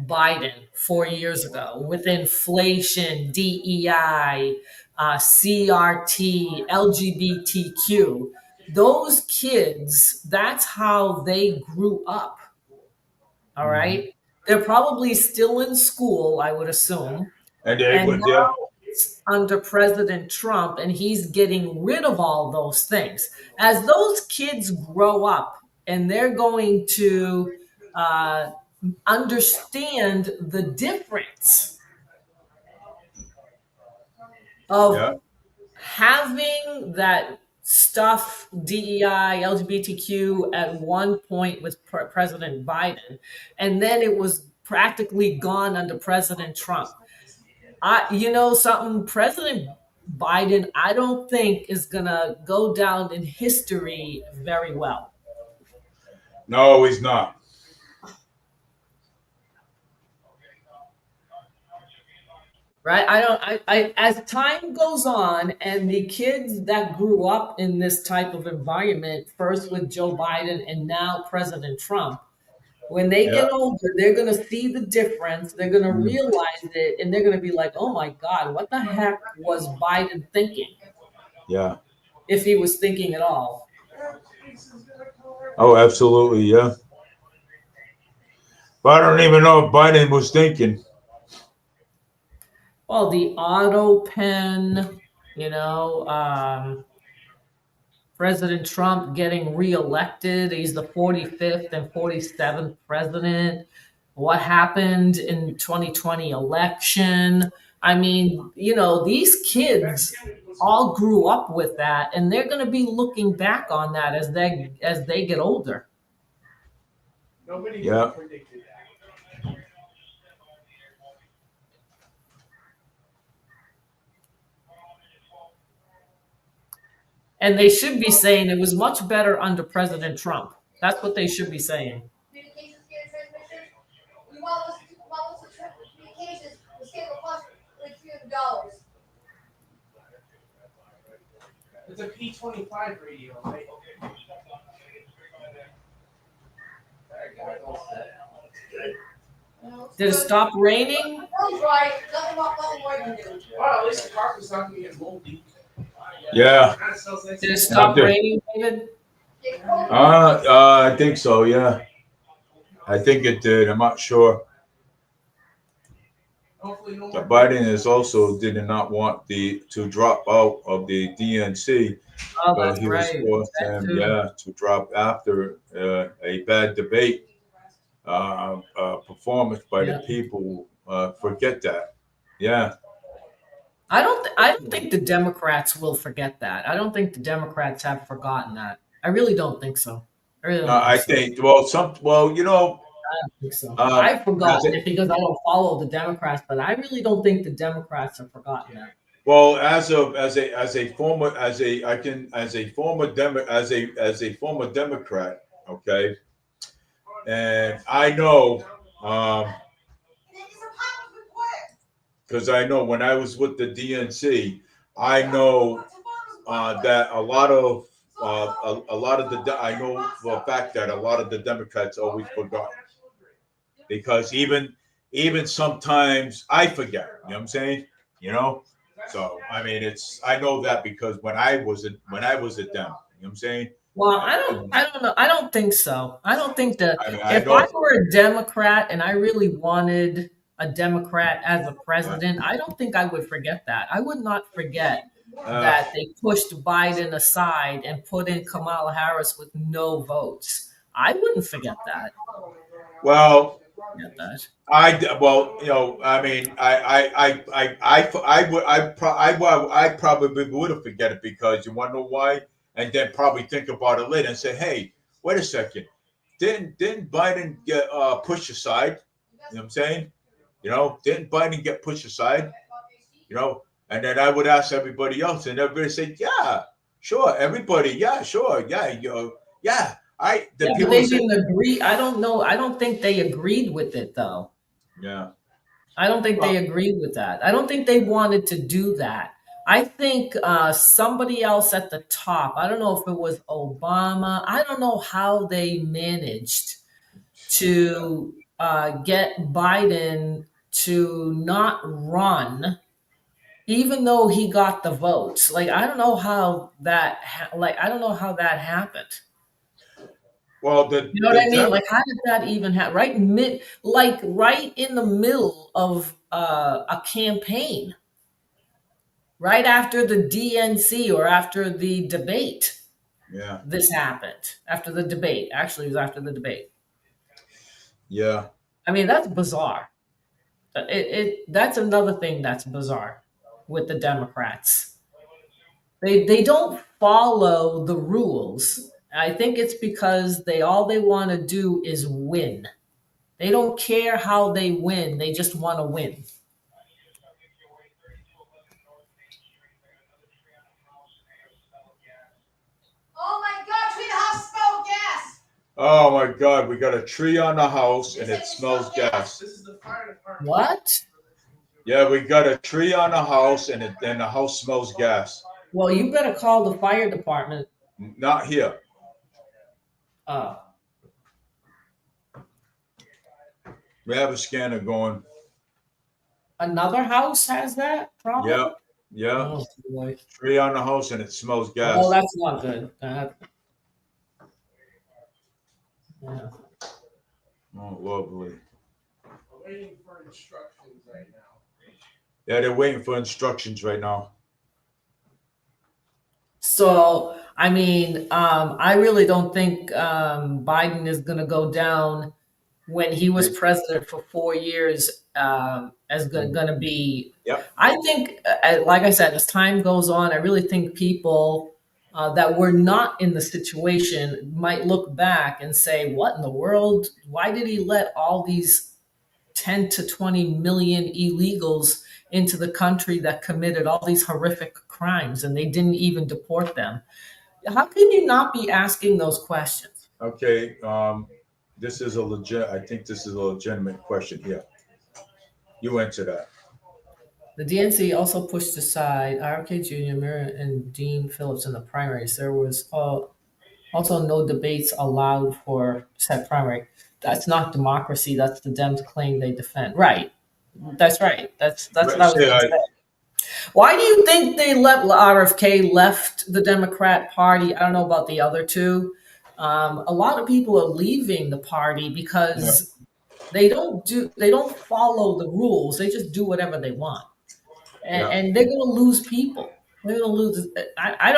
S2: Biden 4 years ago with inflation, DEI, CRT, LGBTQ. Those kids, that's how they grew up. All
S1: Mhm.
S2: right. They're probably still in school, I would assume.
S1: And they
S2: And
S1: would, yeah.
S2: now it's under President Trump, and he's getting rid of all those things. As those kids grow up and they're going to uh, understand the difference of
S1: Yeah.
S2: having that stuff, DEI, LGBTQ, at one point with President Biden, and then it was practically gone under President Trump. Something, President Biden, I don't think is gonna go down in history very well.
S1: No, he's not.
S2: Right? As time goes on and the kids that grew up in this type of environment, first with Joe Biden and now President Trump, when they
S1: Yeah.
S2: get older, they're going to see the difference. They're going to
S1: Mm.
S2: realize it, and they're going to be like, oh my God, what the heck was Biden thinking?
S1: Yeah.
S2: If he was thinking at all.
S1: Oh, absolutely. Yeah. But I don't even know if Biden was thinking.
S2: Well, the auto pen, you know, um, President Trump getting reelected. He's the 45th and 47th president. What happened in 2020 election? I mean, these kids all grew up with that, and they're going to be looking back on that as they get older.
S3: Nobody
S1: Yeah.
S3: predicted that.
S2: And they should be saying it was much better under President Trump. That's what they should be saying.
S4: Communications scan transmission. We want to listen to communications. The scan will cost like $300.
S3: It's a P25 radio, right?
S2: Did it stop raining?
S4: Sounds right. Nothing more than do.
S3: Well, at least the carpet's not gonna get moldy.
S1: Yeah.
S2: Did it stop raining, David?
S1: I think so. Yeah, I think it did. I'm not sure.
S3: Hopefully no
S1: The
S3: more.
S1: Biden is also did not want to drop out of the DNC.
S2: Oh,
S1: So
S2: that's
S1: he was
S2: right.
S1: forced
S2: That
S1: him,
S2: too.
S1: to drop after a bad debate performance by
S2: Yeah.
S1: the people. Forget that. Yeah.
S2: I don't think the Democrats will forget that. I don't think the Democrats have forgotten that. I really don't think so. I really don't
S1: I
S2: think so.
S1: think well,
S2: I don't think so. I've forgotten it because I don't follow the Democrats, but I really don't think the Democrats have forgotten that.
S1: well, as a former Democrat, okay, and I know because I know when I was with the DNC, I know that a lot of I know for a fact that a lot of the Democrats always forgot because even sometimes I forget. You know what I'm saying? So I mean, I know that because when I was a Dem, you know what I'm saying?
S2: Well, I don't know. I don't think so. I don't think that
S1: I mean,
S2: if I were a Democrat and I really wanted a Democrat as a president, I don't think I would forget that. I would not forget that they pushed Biden aside and put in Kamala Harris with no votes. I wouldn't forget that.
S1: Well,
S2: Forget that.
S1: I mean, I probably would have forget it because you want to know why, and then probably think about it later and say, hey, wait a second, didn't Biden get pushed aside? You know what I'm saying? Didn't Biden get pushed aside? And then I would ask everybody else, and everybody say, yeah, sure, everybody, yeah, sure, yeah, yeah.
S2: But they didn't agree. I don't know. I don't think they agreed with it, though.
S1: Yeah.
S2: I don't think they agreed with that. I don't think they wanted to do that. I think somebody else at the top, I don't know if it was Obama, I don't know how they managed to get Biden to not run, even though he got the votes. Like, I don't know how that, I don't know how that happened.
S1: Well,
S2: You know what I mean? Like, how did that even happen? Right in the middle of a campaign, right after the DNC or after the debate.
S1: Yeah.
S2: This happened after the debate. Actually, it was after the debate.
S1: Yeah.
S2: I mean, that's bizarre. That's another thing that's bizarre with the Democrats. They don't follow the rules. I think it's because all they want to do is win. They don't care how they win. They just want to win.
S4: Oh my God! Tree house smell gas.
S1: Oh my God, we got a tree on the house and it smells gas.
S3: This is the fire department.
S2: What?
S1: Yeah, we got a tree on the house and the house smells gas.
S2: Well, you better call the fire department.
S1: Not here. We have a scanner going.
S2: Another house has that problem?
S1: Yeah.
S2: Oh, boy.
S1: Tree on the house and it smells gas.
S2: Oh, that's not good. Yeah.
S1: Oh, lovely.
S3: We're waiting for instructions right now.
S1: Yeah, they're waiting for instructions right now.
S2: So I mean, I really don't think Biden is going to go down when he was president for 4 years as going to be.
S1: Yep.
S2: I think, like I said, as time goes on, I really think people that were not in the situation might look back and say, "What in the world? Why did he let all these 10 to 20 million illegals into the country that committed all these horrific crimes and they didn't even deport them?" How can you not be asking those questions?
S1: Okay. This is a legit. I think this is a legitimate question here. You answer that.
S2: The DNC also pushed aside RFK Jr., Mayor, and Dean Phillips in the primaries. There was also no debates allowed for said primary. That's not democracy. That's the Dems claim they defend. Right. That's right. That's what I was going to say. Why do you think they RFK left the Democrat Party? I don't know about the other two. A lot of people are leaving the party because they don't follow the rules. They just do whatever they want, and they're going to lose people. They're going to lose. I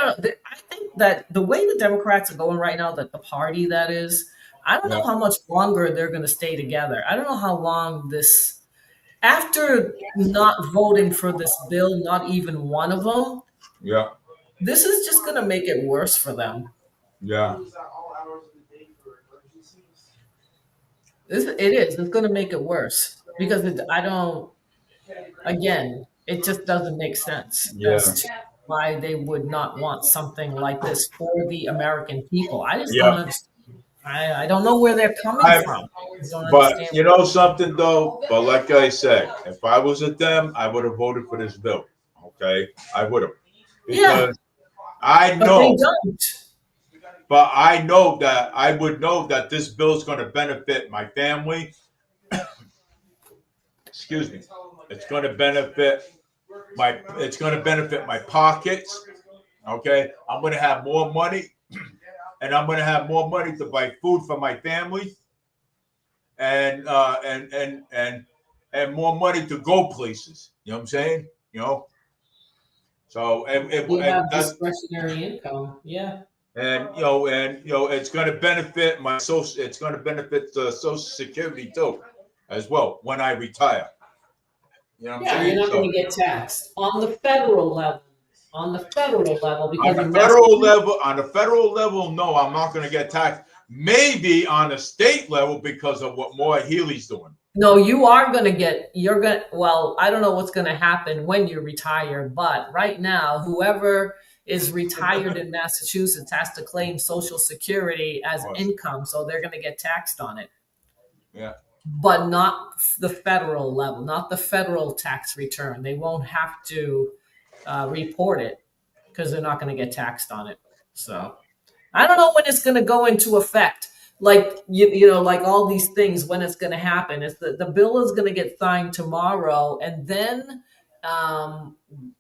S2: think that the way the Democrats are going right now, that the party that is, I don't know how much longer they're going to stay together. I don't know how long this. After not voting for this bill, not even one of them, this is just going to make it worse for them.
S1: Yeah.
S2: It is. It's going to make it worse because it just doesn't make sense as to why they would not want something like this for the American people. I just don't understand. I don't know where they're coming from.
S1: But you know something though? But like I said, if I was a Dem, I would have voted for this bill. Okay? I would have. Because I know.
S2: But they don't.
S1: But I know that I would know that this bill is going to benefit my family. Excuse me. It's going to benefit my pockets. Okay? I'm going to have more money. And I'm going to have more money to buy food for my family, and more money to go places. You know what I'm saying? You know. So
S2: we have discretionary income, yeah.
S1: And it's going to benefit my social. It's going to benefit the Social Security too, as well when I retire. You know what I'm saying?
S2: You're not going to get taxed on the federal level. On the federal level, because
S1: on the federal level, no, I'm not going to get taxed. Maybe on the state level because of what Maura Healey's doing.
S2: No, you are going to get. You're going. Well, I don't know what's going to happen when you retire, but right now, whoever is retired in Massachusetts has to claim Social Security as income, so they're going to get taxed on it.
S1: Yeah.
S2: But not the federal level, not the federal tax return. They won't have to report it because they're not going to get taxed on it. So I don't know when it's going to go into effect. Like like all these things, when it's going to happen. It's the bill is going to get signed tomorrow, and then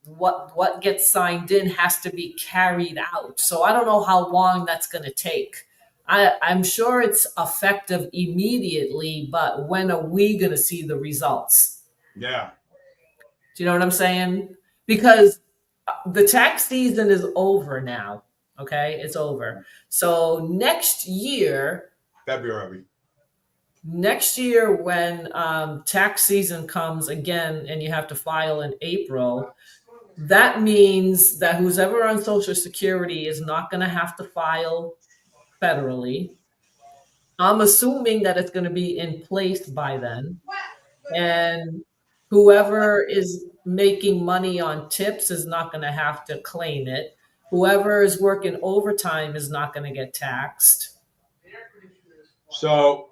S2: what gets signed in has to be carried out. So I don't know how long that's going to take. I'm sure it's effective immediately, but when are we going to see the results?
S1: Yeah.
S2: Do you know what I'm saying? Because the tax season is over now. Okay, it's over. So next year,
S1: February.
S2: Next year, when tax season comes again, and you have to file in April, that means that who's ever on Social Security is not going to have to file federally. I'm assuming that it's going to be in place by then, and whoever is making money on tips is not going to have to claim it. Whoever is working overtime is not going to get taxed.
S1: So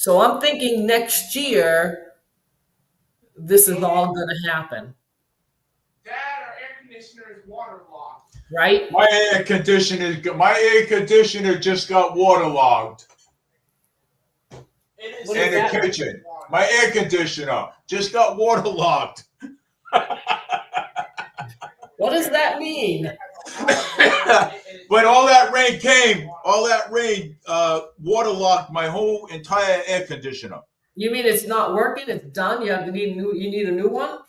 S2: I'm thinking next year, this is all going to happen.
S3: Dad, our air conditioner is waterlogged.
S2: Right?
S1: My air conditioner just got waterlogged
S3: It is
S1: in the kitchen. My air conditioner just got waterlogged.
S2: What does that mean?
S1: When all that rain waterlogged my whole entire air conditioner.
S2: You mean it's not working? It's done? You need a new one?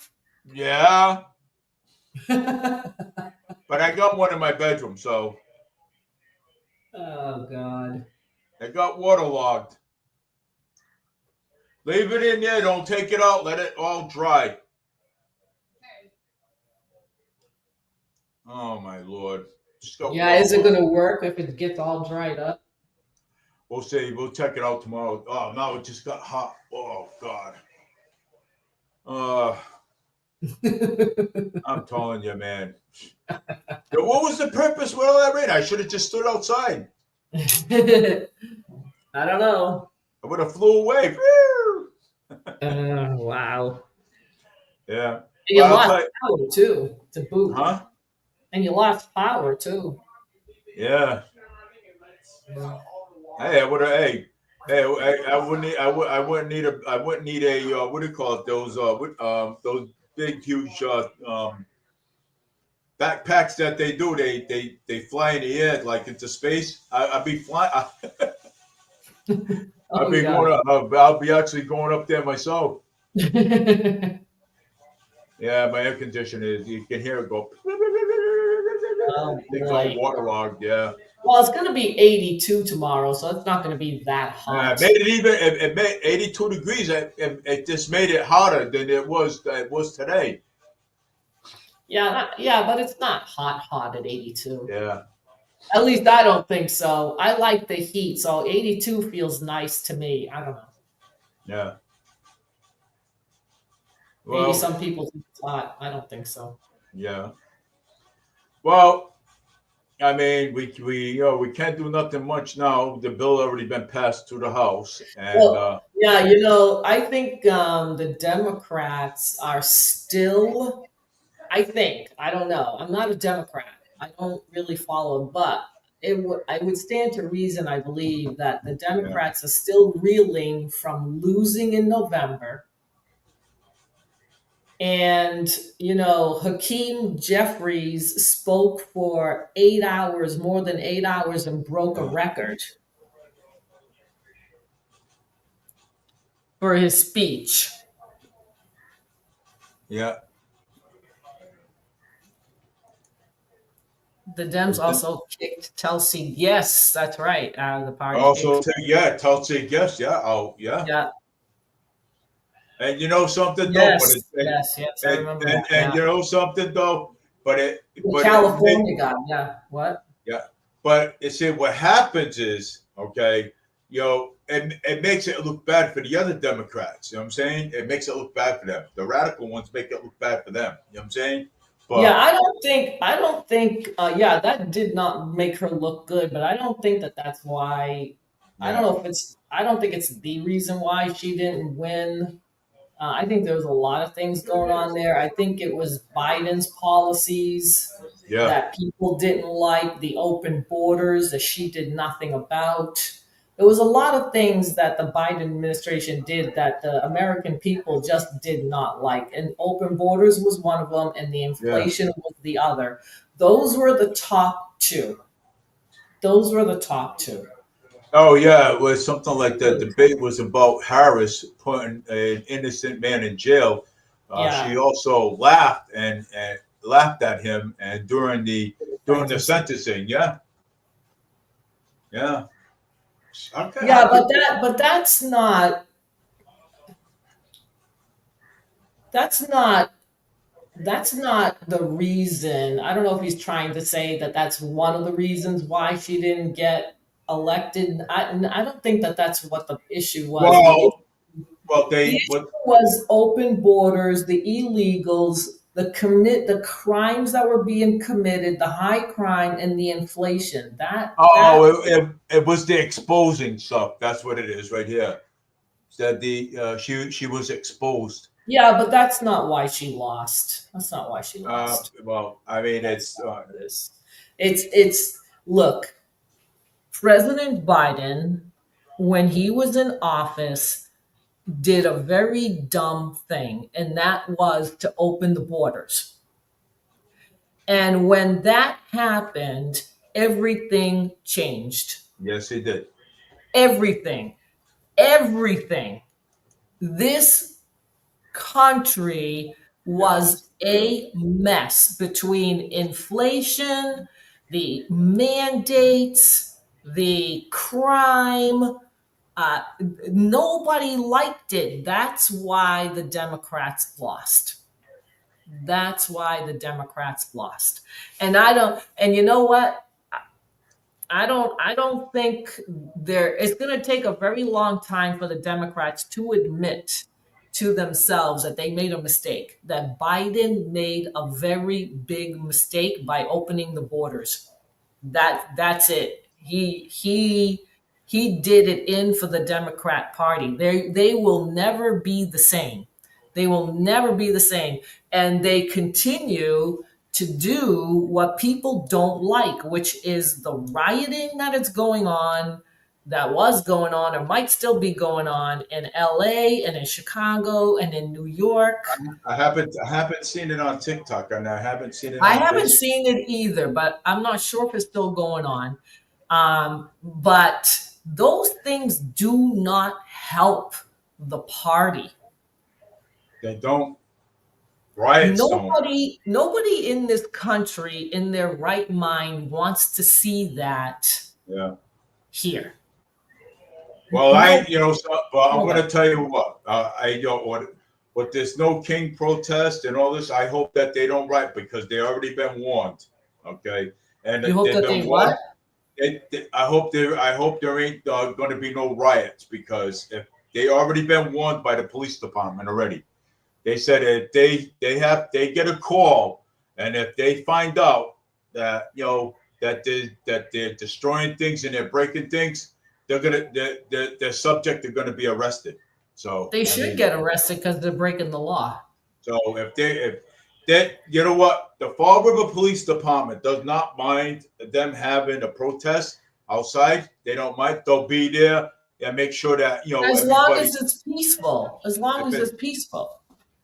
S1: Yeah. But I got one in my bedroom, so
S2: Oh God.
S1: It got waterlogged. Leave it in there. Don't take it out. Let it all dry. Oh my lord. Just got
S2: Yeah, is it
S1: waterlogged.
S2: gonna work if it gets all dried up?
S1: We'll see. We'll check it out tomorrow. Oh no, it just got hot. Oh god. Uh, I'm telling you, man. Yo, what was the purpose with all that rain? I should have just stood outside.
S2: I don't know.
S1: I would have flew away.
S2: Wow.
S1: Yeah.
S2: And you
S1: Well, I'll
S2: lost
S1: tell you.
S2: power too, to boot.
S1: Huh?
S2: And you lost power too.
S1: Yeah. Hey, I would have. Hey, I wouldn't. I wouldn't need a. I wouldn't need a. What do you call it? Those big, huge backpacks that they do. They fly in the air like into space. I'd be flying. I'd
S2: Oh
S1: be
S2: God.
S1: going. I'll be actually going up there myself. Yeah, my air conditioner is. You can hear it go.
S2: Oh
S1: Things all
S2: boy.
S1: waterlogged. Yeah.
S2: Well, it's gonna be 82 tomorrow, so it's not gonna be that hot.
S1: Made it even. It made 82 degrees. It just made it hotter than it was today.
S2: Yeah, but it's not hot at 82.
S1: Yeah.
S2: At least I don't think so. I like the heat, so 82 feels nice to me. I don't know.
S1: Yeah.
S2: Maybe
S1: Well.
S2: some people think it's hot. I don't think so.
S1: Yeah. Well, I mean, we can't do nothing much now. The bill already been passed through the House, and
S2: Well, yeah, I think the Democrats are still. I don't know. I'm not a Democrat. I don't really follow, but I would stand to reason. I believe that the
S1: yeah,
S2: Democrats are still reeling from losing in November. And, Hakeem Jeffries spoke for 8 hours, more than 8 hours, and broke a record for his speech.
S1: yeah.
S2: The Dems also kicked Tulsi, yes, that's right, out of the party.
S1: Also, Tulsi, yes, yeah, oh, yeah.
S2: Yeah,
S1: And you know something though, but
S2: yes, yes, I remember that.
S1: and you know something though,
S2: The California guy, yeah. What?
S1: yeah, but you see what happens is okay, it makes it look bad for the other Democrats. You know what I'm saying? It makes it look bad for them. The radical ones make it look bad for them. You know what I'm saying? But
S2: Yeah, I don't think, yeah, that did not make her look good, but I don't think that that's why. I don't
S1: yeah,
S2: know if I don't think it's the reason why she didn't win. I think there was a lot of things going on there. I think it was Biden's policies
S1: yeah,
S2: that people didn't like, the open borders that she did nothing about. There was a lot of things that the Biden administration did that the American people just did not like. And open borders was one of them, and the
S1: yeah.
S2: inflation was the other. Those were the top two. Those were the top two.
S1: Oh yeah, it was something like the debate was about Harris putting an innocent man in jail. She
S2: Yeah.
S1: also laughed and laughed at him and during the sentencing. Yeah, yeah. Okay,
S2: Yeah, but that's not that's not the reason. I don't know if he's trying to say that that's one of the reasons why she didn't get elected. I don't think that that's what the issue was. The
S1: they
S2: issue was open borders, the illegals, the crimes that were being committed, the high crime, and the inflation.
S1: it was the exposing stuff. That's what it is right here. That she was exposed.
S2: Yeah, but that's not why she lost. That's not why she lost.
S1: Well, I mean, it's
S2: It's look, President Biden, when he was in office, did a very dumb thing, and that was to open the borders. And when that happened, everything changed.
S1: yes, he did.
S2: Everything. Everything. This country was a mess between inflation, the mandates, the crime. Nobody liked it. That's why the Democrats lost. That's why the Democrats lost. And I don't, and you know what? I don't think it's going to take a very long time for the Democrats to admit to themselves that they made a mistake, that Biden made a very big mistake by opening the borders. That's it. He did it in for the Democrat Party. They will never be the same. They will never be the same. And they continue to do what people don't like, which is the rioting that is going on, that was going on, or might still be going on in LA and in Chicago and in New York.
S1: I haven't seen it on TikTok, and I haven't seen it.
S2: I
S1: on
S2: haven't
S1: Facebook.
S2: seen it either, but I'm not sure if it's still going on. But those things do not help the party.
S1: They don't. Riots don't.
S2: Nobody in this country in their right mind wants to see that
S1: Yeah.
S2: here.
S1: Well, I'm
S2: No.
S1: going to tell you what. What there's no King protest and all this. I hope that they don't riot because they already been warned. Okay, and
S2: You hope
S1: they've
S2: that
S1: been
S2: they
S1: warned.
S2: what?
S1: I hope there ain't going to be no riots because if they already been warned by the police department already. They said if they get a call, and if they find out that that they're destroying things and they're breaking things, they're subject to going to be arrested. So
S2: They should get arrested because they're breaking the law.
S1: So if that you know what, the Fall River Police Department does not mind them having a protest outside. They don't mind. They'll be there and make sure that
S2: As long
S1: everybody.
S2: as it's peaceful. As long as it's peaceful.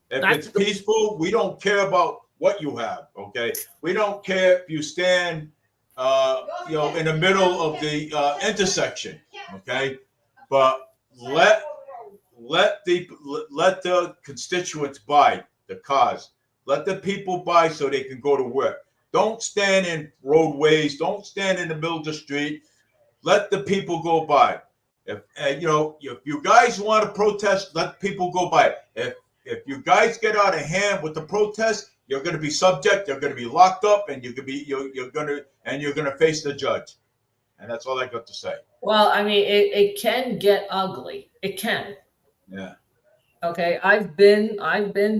S1: If
S2: That's
S1: it's peaceful, we don't care about what you have. Okay, we don't care if you stand, in the middle of the intersection. Okay, but let the constituents buy the cars. Let the people buy so they can go to work. Don't stand in roadways. Don't stand in the middle of the street. Let the people go by. If you guys want to protest, let people go by. If you guys get out of hand with the protest, you're going to be subject. You're going to be locked up, and you're going to face the judge. And that's all I got to say.
S2: Well, I mean, it can get ugly. It can.
S1: Yeah.
S2: Okay, I've been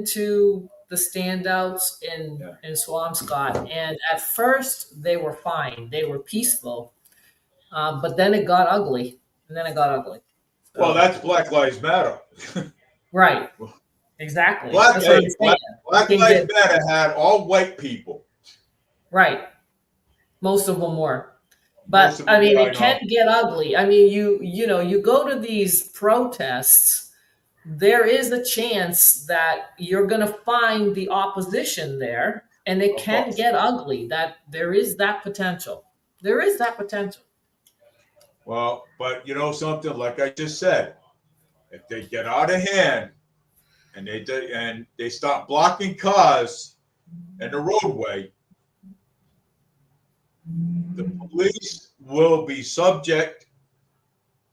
S2: to the standouts in Swampscott, and at first they were fine. They were peaceful, but then it got ugly. So,
S1: Well, that's Black Lives Matter.
S2: right. Exactly.
S1: Black
S2: That's what I'm saying.
S1: Lives Matter had all white people.
S2: Right. Most of them were. But I mean, it can get ugly. I mean, you go to these protests, there is a chance that you're going to find the opposition there, and it can get ugly. That there is that potential. There is that potential.
S1: Well, but you know something, like I just said, if they get out of hand and they start blocking cars in the roadway, the police will be subject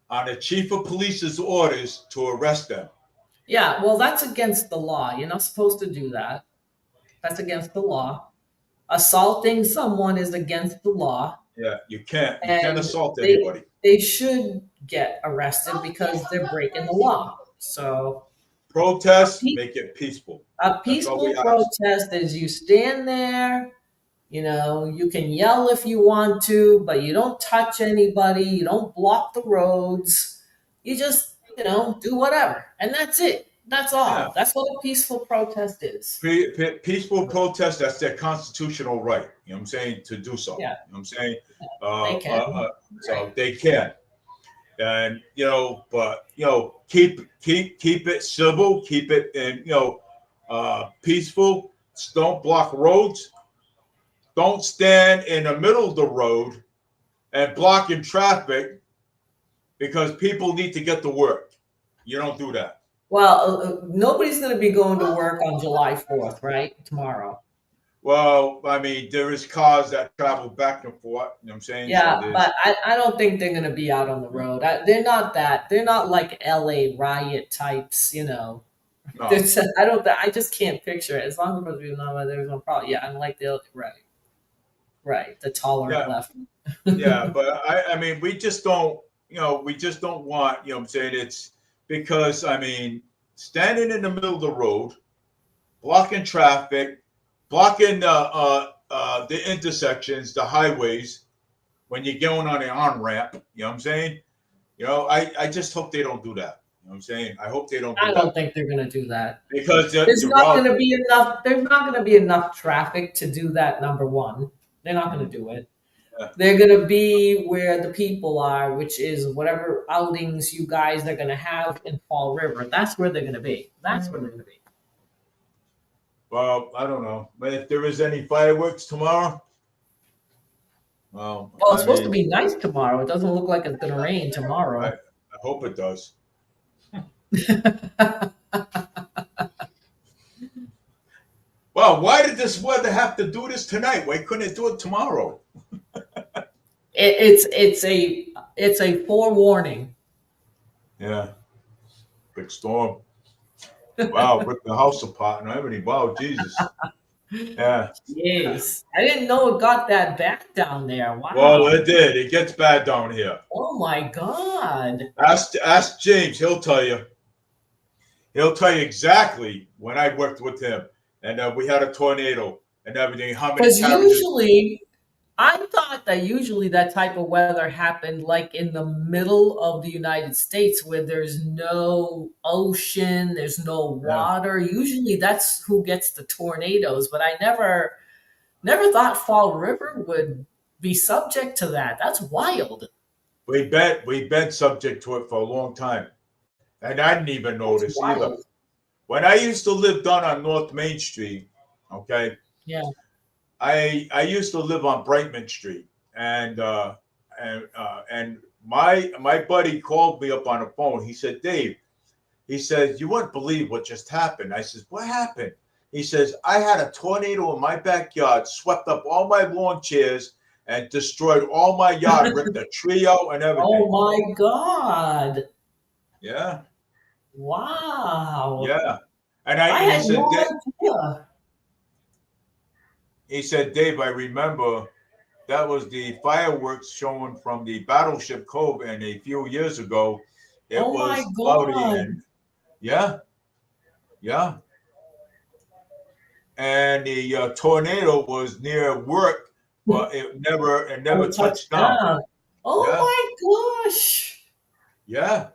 S1: on the chief of police's orders to arrest them.
S2: Yeah, well, that's against the law. You're not supposed to do that. That's against the law. Assaulting someone is against the law.
S1: Yeah, you can't assault
S2: they,
S1: anybody.
S2: They should get arrested because they're breaking the law. So
S1: protest, make it peaceful.
S2: A peaceful protest is you stand there, you can yell if you want to, but you don't touch anybody, you don't block the roads, you just, do whatever. And that's it. That's all. Yeah. That's what a peaceful protest is.
S1: Peaceful protest, that's their constitutional right. You know what I'm saying? To do so.
S2: Yeah.
S1: You know what I'm saying?
S2: They can.
S1: So they can. And but keep it civil, keep it peaceful. Don't block roads. Don't stand in the middle of the road and blocking traffic because people need to get to work. You don't do that.
S2: Well, nobody's going to be going to work on July 4th, right? Tomorrow.
S1: Well, I mean, there is cars that travel back and forth. You know what I'm saying?
S2: Yeah,
S1: So there's
S2: but I don't think they're gonna be out on the road. They're not that. They're not like LA riot types, you know.
S1: no.
S2: There's, I don't. I just can't picture it. As long as there's no problem. Yeah, I'm like the right, the tolerant
S1: Yeah,
S2: left.
S1: yeah, but I mean, we just don't, we just don't want, what I'm saying? It's because, I mean, standing in the middle of the road, blocking traffic, blocking the intersections, the highways, when you're going on the on ramp, you know what I'm saying? I just hope they don't do that. You know what I'm saying? I hope they don't
S2: I
S1: do
S2: don't
S1: that
S2: think they're gonna do that.
S1: because
S2: There's
S1: the
S2: not
S1: route,
S2: gonna be enough. There's not gonna be enough traffic to do that. Number one, they're not gonna do it.
S1: yeah.
S2: They're gonna be where the people are, which is whatever outings you guys are gonna have in Fall River. That's where they're gonna be. That's where they're gonna be.
S1: Well, I don't know. But if there is any fireworks tomorrow, well,
S2: Well, it's
S1: I
S2: supposed to
S1: mean,
S2: be nice tomorrow. It doesn't look like it's gonna rain tomorrow.
S1: I hope it does. Well, why did this weather have to do this tonight? Why couldn't it do it tomorrow?
S2: It's a forewarning.
S1: Yeah, big storm. Wow, ripped the house apart and everything. Wow, Jesus. Yeah.
S2: Yes, I didn't know it got that bad down there.
S1: Well,
S2: Wow.
S1: it did. It gets bad down here.
S2: Oh my God.
S1: Ask James. He'll tell you. He'll tell you exactly when I worked with him, and we had a tornado and everything. How many
S2: Because
S1: carriages?
S2: usually, I thought that usually that type of weather happened like in the middle of the United States where there's no ocean, there's no
S1: Yeah.
S2: water. Usually that's who gets the tornadoes, but I never thought Fall River would be subject to that. That's wild.
S1: We've been subject to it for a long time, and I didn't even
S2: That's
S1: notice either.
S2: wild.
S1: When I used to live down on North Main Street, okay,
S2: Yeah.
S1: I used to live on Brightman Street, and my buddy called me up on the phone. He said, Dave, he says, you wouldn't believe what just happened. I says, what happened? He says, I had a tornado in my backyard, swept up all my lawn chairs and destroyed all my yard, ripped the tree out and everything.
S2: Oh my God.
S1: Yeah,
S2: Wow.
S1: yeah. And
S2: I
S1: he
S2: had
S1: said,
S2: no
S1: Dave,
S2: idea.
S1: he said, Dave, I remember that was the fireworks showing from the Battleship Cove, and a few years ago, it
S2: Oh
S1: was
S2: my
S1: cloudy
S2: God.
S1: and yeah, yeah. And the tornado was near work, but it never touched down.
S2: Touchdown. Oh
S1: Yeah,
S2: my gosh.
S1: yeah.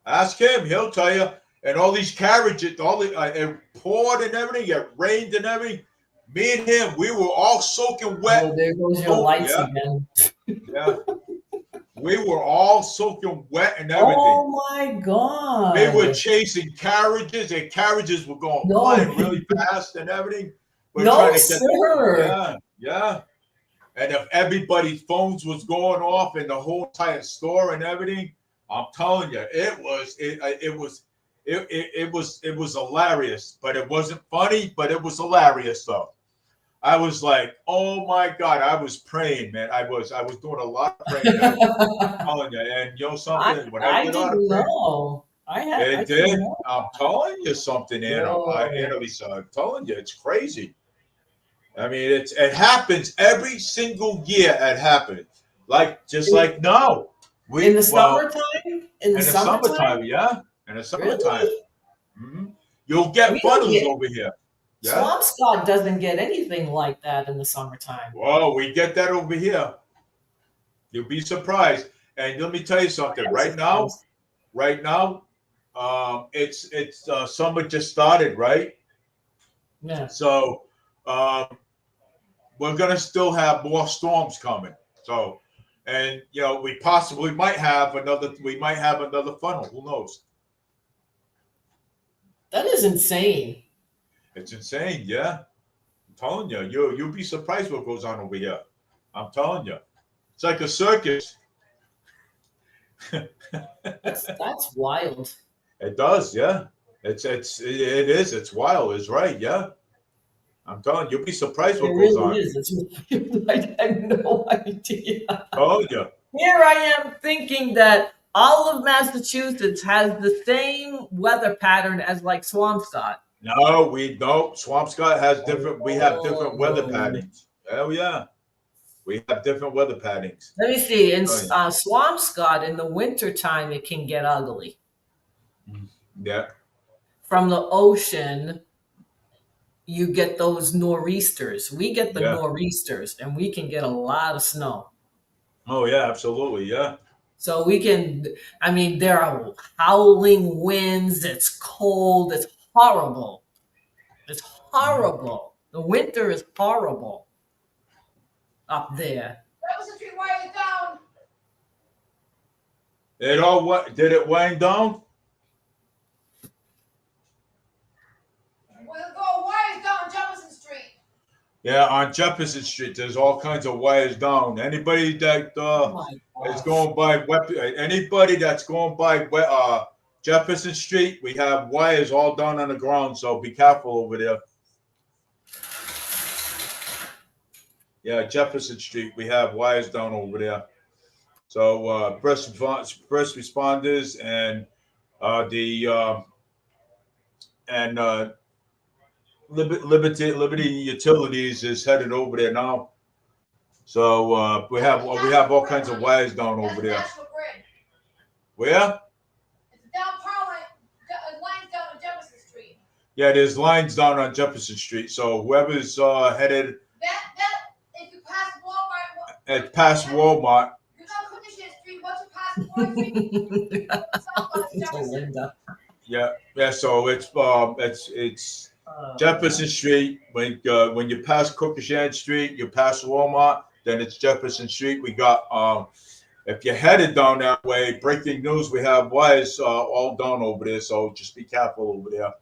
S1: Ask him; he'll tell you. And all these carriages, it poured and everything, it rained and everything. Me and him, we were all soaking wet.
S2: Oh, there goes your
S1: Oh,
S2: lights
S1: yeah,
S2: again.
S1: yeah. We were all soaking wet and everything.
S2: Oh my
S1: We were
S2: God.
S1: chasing carriages, and carriages were going
S2: No,
S1: flying really fast and everything. We're
S2: no,
S1: trying to get
S2: sir.
S1: yeah, yeah. And if everybody's phones was going off in the whole entire store and everything, I'm telling you, it was hilarious. But it wasn't funny, but it was hilarious though. I was like, oh my God, I was praying, man. I was doing a lot of praying. I'm telling you, and something. When I
S2: I
S1: did all the
S2: didn't
S1: praying,
S2: know. I
S1: it
S2: didn't
S1: did.
S2: know.
S1: I'm telling you something, Anna.
S2: Whoa.
S1: Annalisa, I'm telling you, it's crazy. I mean, it happens every single year. It happens, just like now.
S2: In the summertime? In
S1: In
S2: the
S1: the
S2: summertime?
S1: summertime, yeah, in the summertime,
S2: Really?
S1: you'll get
S2: We don't
S1: funnels
S2: get
S1: over here. Yeah.
S2: Swampscott doesn't get anything like that in the summertime.
S1: Well, we get that over here. You'll be surprised. And let me tell you something. Right now, it's summer just started, right?
S2: Yeah.
S1: So we're gonna still have more storms coming. So, and we possibly might have another. We might have another funnel. Who knows?
S2: That is insane.
S1: It's insane. Yeah, I'm telling you. You'll be surprised what goes on over here. I'm telling you. It's like a circus.
S2: That's wild.
S1: It does, yeah. It is. It's wild. It's right, yeah. I'm telling you, you'll be surprised what
S2: It
S1: goes
S2: really
S1: on.
S2: is. It's I had no idea.
S1: Told you.
S2: Here I am thinking that all of Massachusetts has the same weather pattern as like Swampscott.
S1: No, we don't. Swampscott has different. We have different weather
S2: Oh.
S1: patterns. Hell yeah, we have different weather patterns.
S2: Let me see. In
S1: Oh, yeah.
S2: Swampscott, in the wintertime, it can get ugly.
S1: Yeah,
S2: From the ocean, you get those nor'easters. We get the
S1: Yeah.
S2: nor'easters, and we can get a lot of snow.
S1: oh yeah, absolutely, yeah.
S2: So we can, I mean, there are howling winds. It's cold. It's horrible. It's horrible. The winter is horrible up there.
S4: That was the tree wired down.
S1: It all what did it wind down?
S4: We'll go wires down Jefferson Street.
S1: Yeah, on Jefferson Street, there's all kinds of wires down. Anybody that
S2: Oh my
S1: is
S2: gosh.
S1: going by anybody that's going by Jefferson Street, we have wires all down on the ground. So be careful over there. Yeah, Jefferson Street, we have wires down over there. So first responders and Liberty Utilities is headed over there now. So we have all kinds of wires down over there.
S4: National Grid.
S1: Where?
S4: It's a down power line, lines down on Jefferson Street.
S1: Yeah, there's lines down on Jefferson Street. So whoever's headed
S4: That if you pass Walmart,
S1: at past Walmart,
S4: you know Cooking Street. Once you pass Walmart Street, southwest
S2: So
S4: Jefferson.
S2: Linda.
S1: yeah. So it's Jefferson Street. When you pass Cookershan Street, you pass Walmart. Then it's Jefferson Street. We got if you're headed down that way, breaking news, we have wires all down over there. So just be careful over there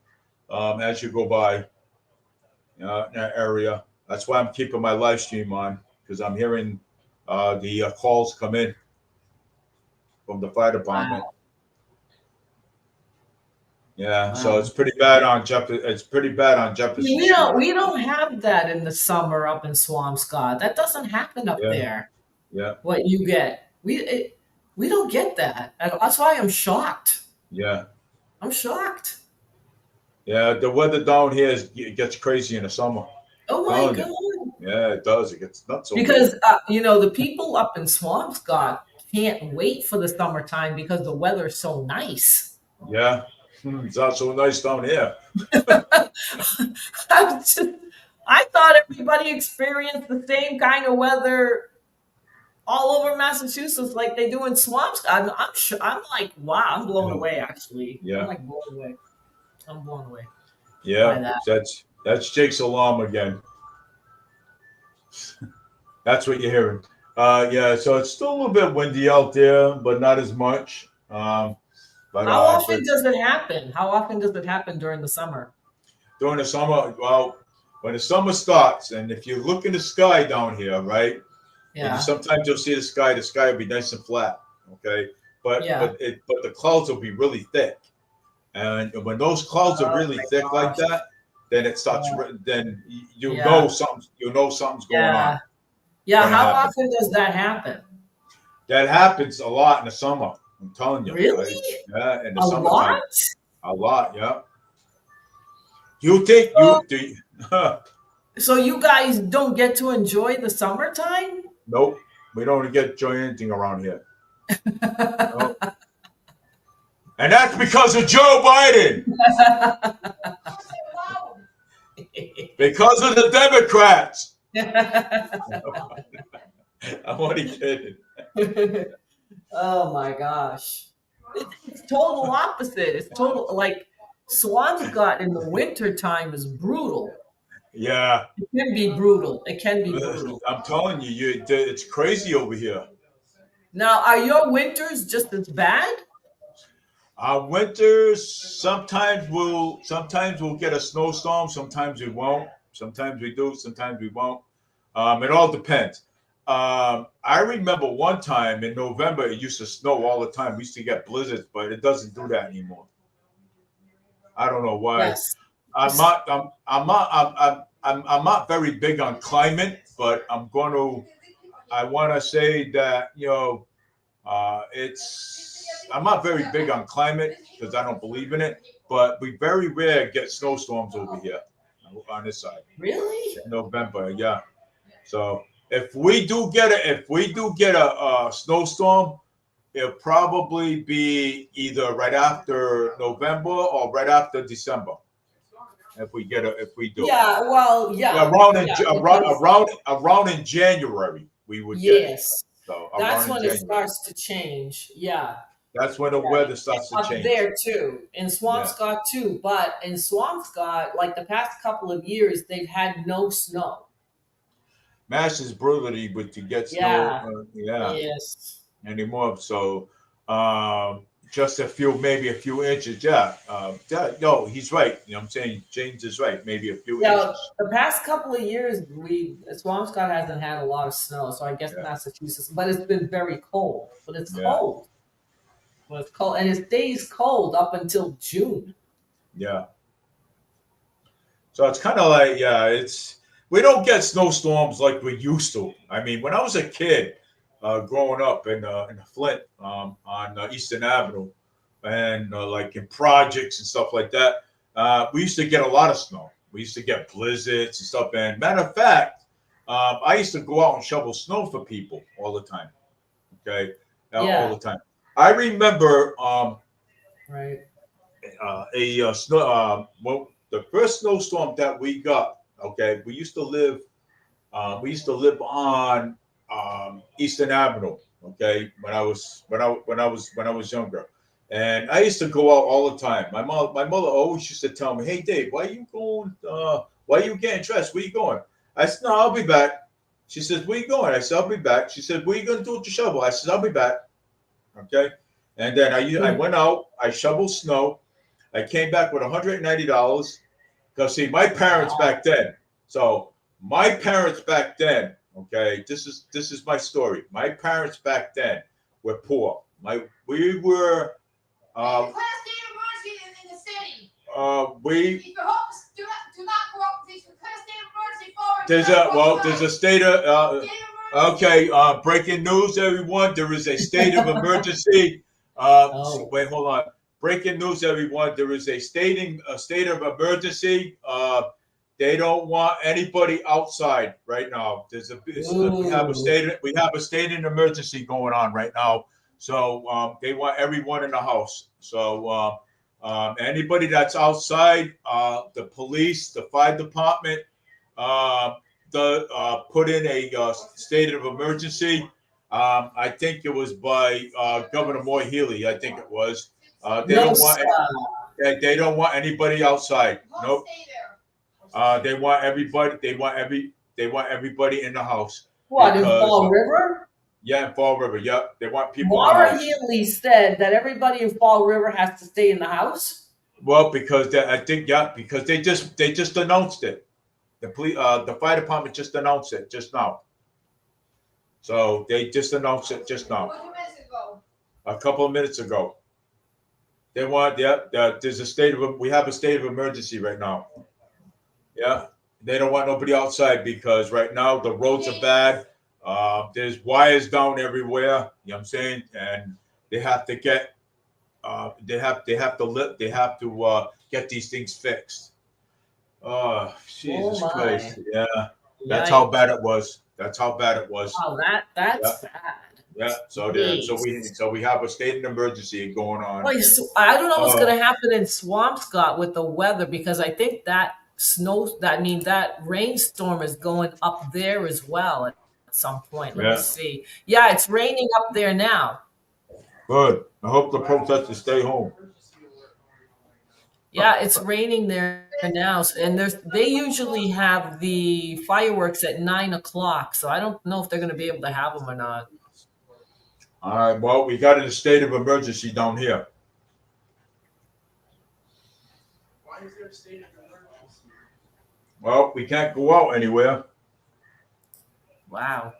S1: as you go by that area. That's why I'm keeping my live stream on, because I'm hearing the calls come in from the fire department.
S2: Wow.
S1: Yeah,
S2: Wow.
S1: so it's pretty bad on Jefferson. It's pretty bad on Jefferson.
S2: We don't have that in the summer up in Swampscott. That doesn't happen up
S1: Yeah.
S2: there.
S1: Yeah,
S2: What you get, we don't get that. And that's why I'm shocked.
S1: yeah,
S2: I'm shocked.
S1: yeah. The weather down here it gets crazy in the summer.
S2: Oh my
S1: Oh,
S2: god!
S1: Yeah, it does. It gets nuts. over
S2: Because the people up in Swampscott can't wait for the summertime because the weather's so nice.
S1: there. Yeah, it's not so nice down here.
S2: I thought everybody experienced the same kind of weather all over Massachusetts like they do in Swampscott. I'm like, wow, I'm blown away actually.
S1: Yeah.
S2: I'm like blown away. I'm blown away. By
S1: Yeah,
S2: that.
S1: that's Jake's alarm again. That's what you're hearing. Yeah, so it's still a little bit windy out there, but not as much. But
S2: How often does it happen? How often does it happen during the summer?
S1: during the summer, well, when the summer starts, and if you look in the sky down here, right? And
S2: Yeah.
S1: sometimes you'll see the sky will be nice and flat, okay? But
S2: Yeah.
S1: but the clouds will be really thick, and when those clouds are
S2: Oh
S1: really
S2: my
S1: thick like
S2: gosh.
S1: that, then it starts.
S2: Yeah.
S1: Then you
S2: Yeah.
S1: know something's going
S2: Yeah.
S1: on.
S2: Yeah.
S1: Gonna
S2: How
S1: happen.
S2: often does that happen?
S1: That happens a lot in the summer. I'm telling you.
S2: Really?
S1: Yeah, in the
S2: A
S1: summertime.
S2: lot?
S1: A lot. Yeah. You think
S2: So-
S1: you do?
S2: So you guys don't get to enjoy the summertime?
S1: Nope. We don't get to enjoy anything around here. Nope. And that's because of Joe Biden.
S4: Don't say it loud.
S1: Because of the Democrats. I'm only kidding.
S2: Oh my gosh. It's total opposite. It's total like Swampscott in the wintertime is brutal.
S1: Yeah.
S2: It can be brutal. It can be brutal.
S1: I'm telling you, it's crazy over here.
S2: Now, are your winters just as bad?
S1: Our winters sometimes we'll get a snowstorm, sometimes we won't. Sometimes we do, sometimes we won't. It all depends. I remember one time in November it used to snow all the time. We used to get blizzards, but it doesn't do that anymore. I don't know why.
S2: Yes.
S1: I'm I'm not very big on climate, but I want to say that I'm not very big on climate because I don't believe in it, but we very rare get snowstorms over here on this side
S2: Really?
S1: in November. Yeah. So if we do get a snowstorm, it'll probably be either right after November or right after December. If we do.
S2: Yeah. Well, yeah.
S1: Around in January we would get it.
S2: Yes.
S1: So
S2: That's
S1: around in
S2: when it
S1: January.
S2: starts to change. Yeah.
S1: That's when the weather starts to
S2: Up
S1: change.
S2: there too, in Swampscott too. But in Swampscott, like the past couple of years, they've had no snow.
S1: Mass is brutally but to get
S2: Yeah.
S1: snow.
S2: Yes.
S1: Anymore. So just maybe a few inches. No, he's right. You know what I'm saying? James is right. Maybe a few
S2: Yeah,
S1: inches.
S2: the past couple of years, Swampscott hasn't had a lot of snow, so I guess
S1: Yeah.
S2: Massachusetts, but it's been very cold. But it's
S1: Yeah.
S2: cold. But it's cold, and it stays cold up until June.
S1: Yeah. So it's kind of like, we don't get snowstorms like we used to. I mean, when I was a kid, growing up in Flint on Eastern Avenue, and like in projects and stuff like that, we used to get a lot of snow. We used to get blizzards and stuff. And matter of fact, I used to go out and shovel snow for people all the time. Okay, all the time. I remember
S2: Right.
S1: the first snowstorm that we got. Okay, we used to live on Eastern Avenue. Okay, when I was younger, and I used to go out all the time. My mother always used to tell me, "Hey, Dave, why are you going? Why are you getting dressed? Where you going?" I said, "No, I'll be back." She says, "Where you going?" I said, "I'll be back." She said, "What are you going to do with the shovel?" I said, "I'll be back." Okay, and then I went out. I shoveled snow. I came back with $190 because see, my parents back then. So my parents back then. Okay, this is my story. My parents back then were poor. We were.
S4: Class D emergency in the city.
S1: We
S4: If your hopes do not go up, there's a class D emergency forward.
S1: there's a state of okay. Breaking news, everyone. There is a state of emergency. Wait, hold on. Breaking news, everyone. There is a state of emergency. They don't want anybody outside right now. We have a state of emergency going on right now. So they want everyone in the house. So anybody that's outside, the police, the fire department, put in a state of emergency. I think it was by Governor Moy Healy. I think it was. They don't want anybody outside. Nope. They want everybody. They want everybody in the house.
S2: What in Fall River?
S1: Yeah, in Fall River. Yep, they want people.
S2: Maura Healy said that everybody in Fall River has to stay in the house.
S1: Well, because because they just announced it. The fire department just announced it just now. So they just announced it just now. A couple of minutes ago. They want we have a state of emergency right now. Yeah, they don't want nobody outside because right now the roads are bad. There's wires down everywhere. You know what I'm saying? And they have to get get these things fixed. Oh, Jesus Christ! Yeah, that's how bad it was.
S2: Oh, that's bad.
S1: Yeah. So we have a state of emergency going on.
S2: Well, I don't know what's going to happen in Swampscott with the weather because I think that that rainstorm is going up there as well at some point. Let me see. Yeah, it's raining up there now.
S1: Good. I hope the protesters stay home.
S2: Yeah, it's raining there now, and they usually have the fireworks at 9:00. So I don't know if they're going to be able to have them or not.
S1: All right. Well, we got a state of emergency down here.
S3: Why is there a state of emergency?
S1: Well, we can't go out anywhere.
S2: Wow.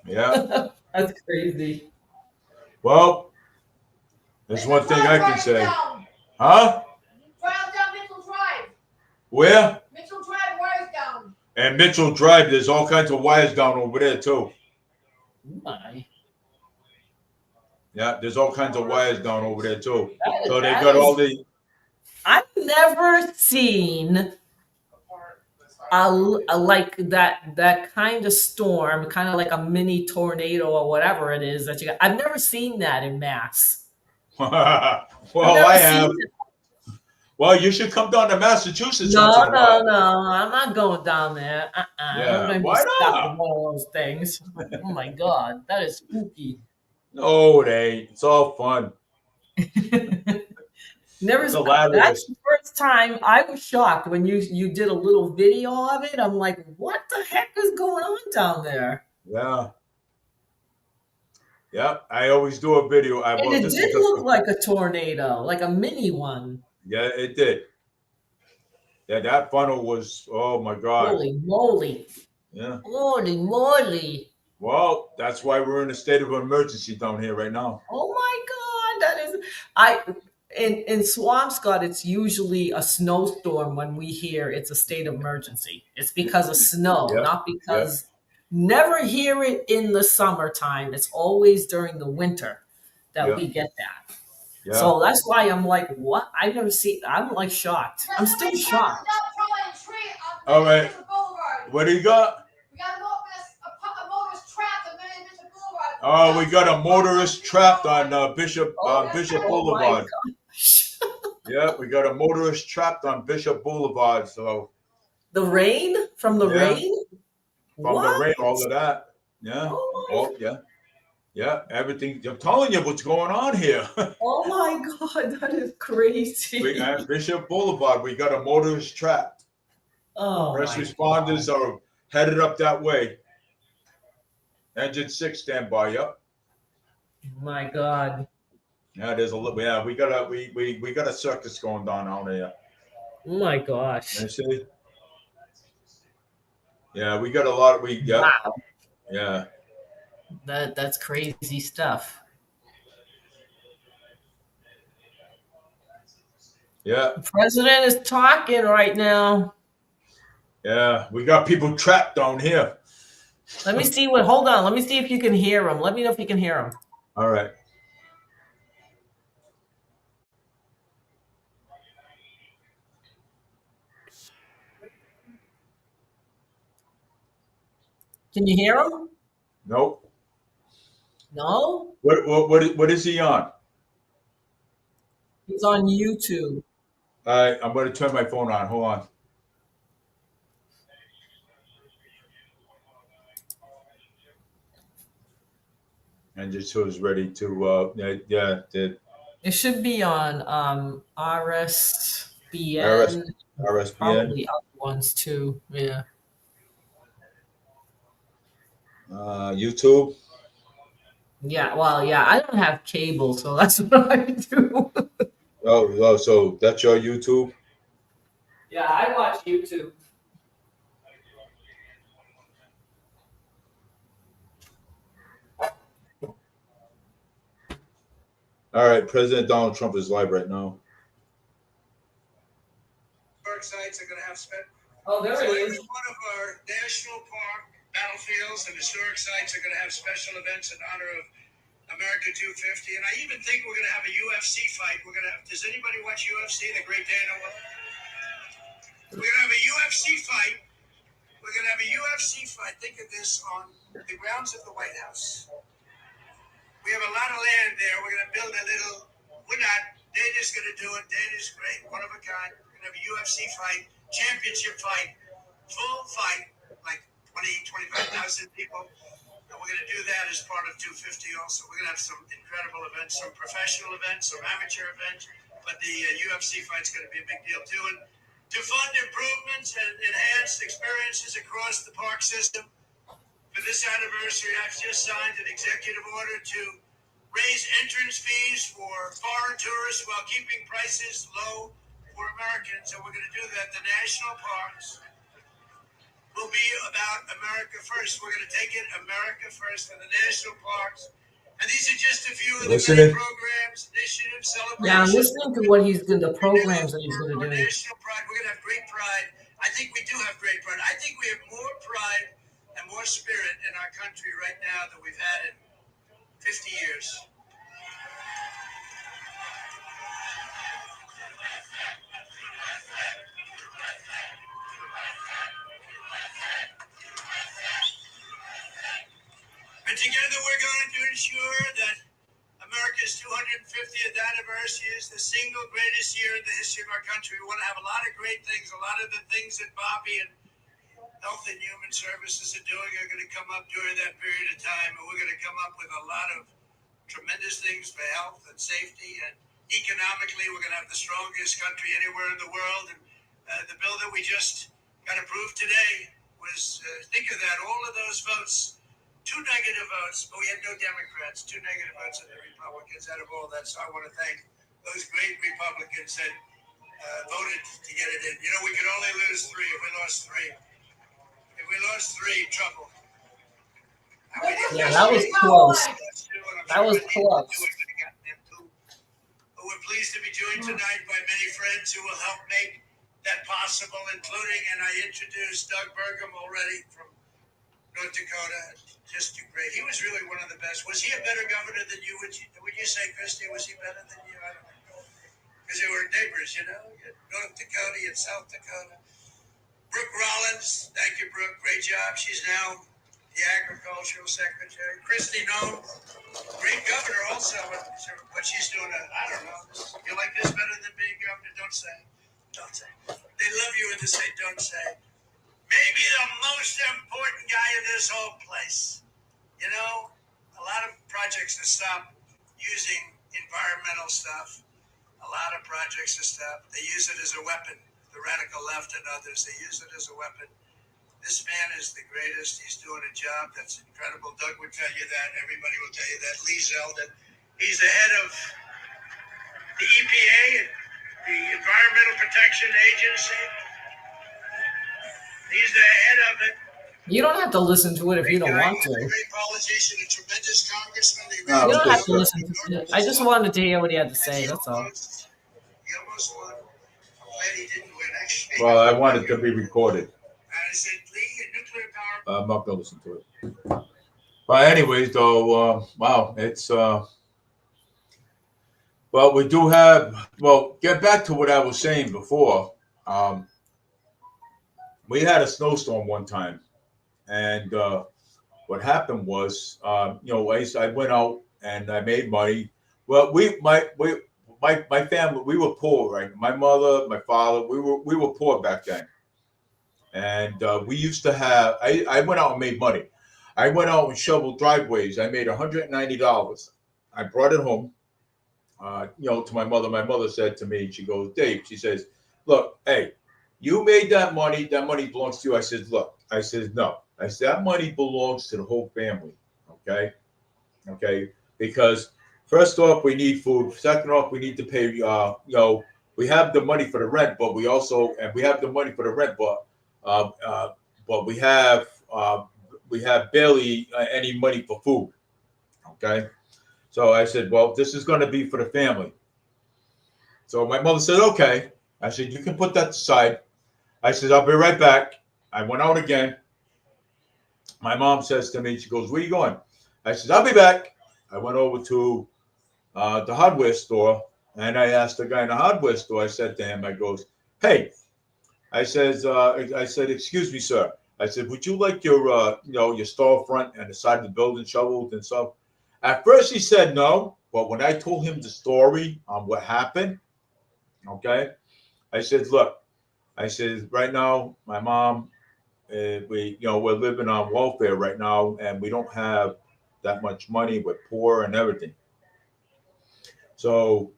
S1: Yeah.
S2: That's crazy.
S1: Well, there's one thing I can say. Huh?
S4: Drive down Mitchell Drive.
S1: Where?
S4: Mitchell Drive, wires down.
S1: And Mitchell Drive, there's all kinds of wires down over there too.
S2: My.
S1: Yeah, there's all kinds of wires down over there too.
S2: That-
S1: So they
S2: that
S1: got
S2: is-
S1: all the.
S2: I've never seen a like that kind of storm, kind of like a mini tornado or whatever it is that you got. I've never seen that in Mass.
S1: Well,
S2: I've never
S1: I
S2: seen
S1: have.
S2: it.
S1: Well, you should come down to Massachusetts.
S2: No,
S1: once in a while.
S2: I'm not going down there.
S1: Yeah,
S2: I'm gonna be
S1: why
S2: stuck
S1: not?
S2: with one of those things. Oh my god, that is spooky.
S1: No, it ain't. It's all fun.
S2: Never.
S1: It's hilarious.
S2: That's the first time I was shocked when you did a little video of it. I'm like, what the heck is going on down there?
S1: Yeah. Yeah, I always do a video.
S2: And it did look like a tornado, like a mini one.
S1: Yeah, it did. Yeah, that funnel was, oh my God.
S2: Holy moly.
S1: Yeah.
S2: Holy moly.
S1: Well, that's why we're in a state of emergency down here right now.
S2: Oh my God. That is in Swampscott, it's usually a snowstorm when we hear it's a state of emergency. It's because of snow,
S1: Yeah,
S2: not because never hear it in the summertime. It's always during the winter that
S1: Yeah.
S2: we get that.
S1: Yeah.
S2: So that's why I'm like, what? I've never seen. I'm like shocked. I'm still shocked.
S1: All right. What do you got?
S4: We got a motorist trapped on Bishop Boulevard.
S1: Oh, we got a motorist trapped on Bishop
S2: Oh
S1: Boulevard.
S2: my gosh.
S1: Yeah, we got a motorist trapped on Bishop Boulevard. So
S2: The rain from the
S1: Yeah.
S2: rain.
S1: from
S2: What?
S1: the rain, all of that. Yeah.
S2: Oh my,
S1: Oh, yeah. Yeah, everything. I'm telling you what's going on here.
S2: oh my God, that is crazy.
S1: We at Bishop Boulevard, we got a motorist trapped.
S2: Oh
S1: First
S2: my
S1: responders are headed up that way. Engine 6 standby. Yep.
S2: My God.
S1: Yeah, there's a little. Yeah, we got a circus going on here.
S2: Oh my gosh.
S1: You see? Yeah, we got a lot.
S2: Wow.
S1: Yeah.
S2: That's crazy stuff.
S1: Yeah.
S2: The president is talking right now.
S1: Yeah. We got people trapped down here.
S2: Let me see hold on. Let me see if you can hear him. Let me know if you can hear him.
S1: All right.
S2: Can you hear him?
S1: Nope.
S2: No?
S1: What is he on?
S2: He's on YouTube.
S1: All right, I'm going to turn my phone on. Hold on. And just who's ready to
S2: It should be on RSBN.
S1: RSBN.
S2: Probably other ones too. Yeah.
S1: YouTube.
S2: Yeah. Well, yeah. I don't have cable, so that's what I do.
S1: Oh, so that's your YouTube.
S2: Yeah, I watch YouTube.
S1: All right, President Donald Trump is live right now.
S3: Park sites are gonna have
S2: Oh, there
S3: so
S2: it
S3: every
S2: is.
S3: one of our national park battlefields and historic sites are gonna have special events in honor of America 250. And I even think we're gonna have a UFC fight. Does anybody watch UFC? The Great Dana one? We're gonna have a UFC fight. We're gonna have a UFC fight. Think of this on the grounds of the White House. We have a lot of land there. We're going to build a little. We're not. Dana's going to do it. Dana's great, one of a kind. We're going to have a UFC fight, championship fight, full fight, like 25,000 people. And we're going to do that as part of 250 also. We're going to have some incredible events, some professional events, some amateur events. But the UFC fight's going to be a big deal too. And to fund improvements and enhanced experiences across the park system, for this anniversary, I've just signed an executive order to raise entrance fees for foreign tourists while keeping prices low for Americans. And we're going to do that. The national parks will be about America first. We're going to take it America first for the national parks. And these are just a few of the many programs, initiatives, celebrations.
S2: Yeah, I'm listening to what he's going to, the programs that he's going to do.
S3: National pride. We're going to have great pride. I think we do have great pride. I think we have more more spirit in our country right now than we've had in 50 years. And together we're going to ensure that America's 250th anniversary is the single greatest year in the history of our country. We want to have a lot of great things. A lot of the things that Bobby and Health and Human Services are doing are going to come up during that period of time. And we're going to come up with a lot of tremendous things for health and safety. And economically, we're going to have the strongest country anywhere in the world. And the bill that we just got approved today was, think of that, all of those votes. 2 negative votes, but we had no Democrats. 2 negative votes and the Republicans out of all that. So I want to thank those great Republicans that voted to get it in. You know, we could only lose 3. If we lost 3, trouble.
S2: Yeah, that was close. That was close.
S3: But we're pleased to be joined tonight by many friends who will help make that possible, including, and I introduced Doug Burgum already from North Dakota. Just great. He was really one of the best. Was he a better governor than you? Would you say, Christy, was he better than you? I don't know. Because they were neighbors, you know? North Dakota and South Dakota. Brooke Rollins. Thank you, Brooke. Great job. She's now the Agricultural Secretary. Christy Noem. Great governor also. What she's doing, I don't know. You like this better than being governor? Don't say. Don't say. They love you when they say don't say. Maybe the most important guy in this whole place. You know, a lot of projects to stop using environmental stuff. A lot of projects to stop. They use it as a weapon. The radical left and others, they use it as a weapon. This man is the greatest. He's doing a job that's incredible. Doug would tell you that. Everybody will tell you that. Lee Zeldin. He's the head of the EPA, the Environmental Protection Agency. He's the head of it.
S2: You don't have to listen to it if you don't want to.
S3: Great politician, a tremendous congressman.
S1: No,
S2: You don't have to
S1: just,
S2: listen to it. I just wanted to hear what he had to say, that's all.
S3: He almost won. I'm glad he didn't win, actually.
S1: well, I want it to be recorded.
S3: And I said, Lee, a nuclear power.
S1: I'm not gonna listen to it. But anyways, though, wow, it's well, we do have. Well, get back to what I was saying before. We had a snowstorm one time, and what happened was, I went out and I made money. Well, my family, we were poor, right? My mother, my father, we were poor back then, and we used to have. I went out and made money. I went out and shoveled driveways. I made $190. I brought it home, to my mother. My mother said to me, she goes, Dave, she says, look, hey, you made that money. That money belongs to you. I said, look, I said, no. I said, that money belongs to the whole family. Okay. Okay. Because first off, we need food. Second off, we need to pay, we have the money for the rent, but we have the money for the rent, but we have barely any money for food. Okay. So I said, well, this is going to be for the family. So my mother said, okay. I said, you can put that aside. I said, I'll be right back. I went out again. My mom says to me, she goes, where are you going? I said, I'll be back. I went over to the hardware store, and I asked the guy in the hardware store, I said to him, I goes, hey, I said, excuse me, sir. I said, would you like your storefront and the side of the building shoveled and stuff? At first he said no, but when I told him the story on what happened, okay, I said, look, I said, right now, my mom, we're living on welfare right now, and we don't have that much money. We're poor and everything. So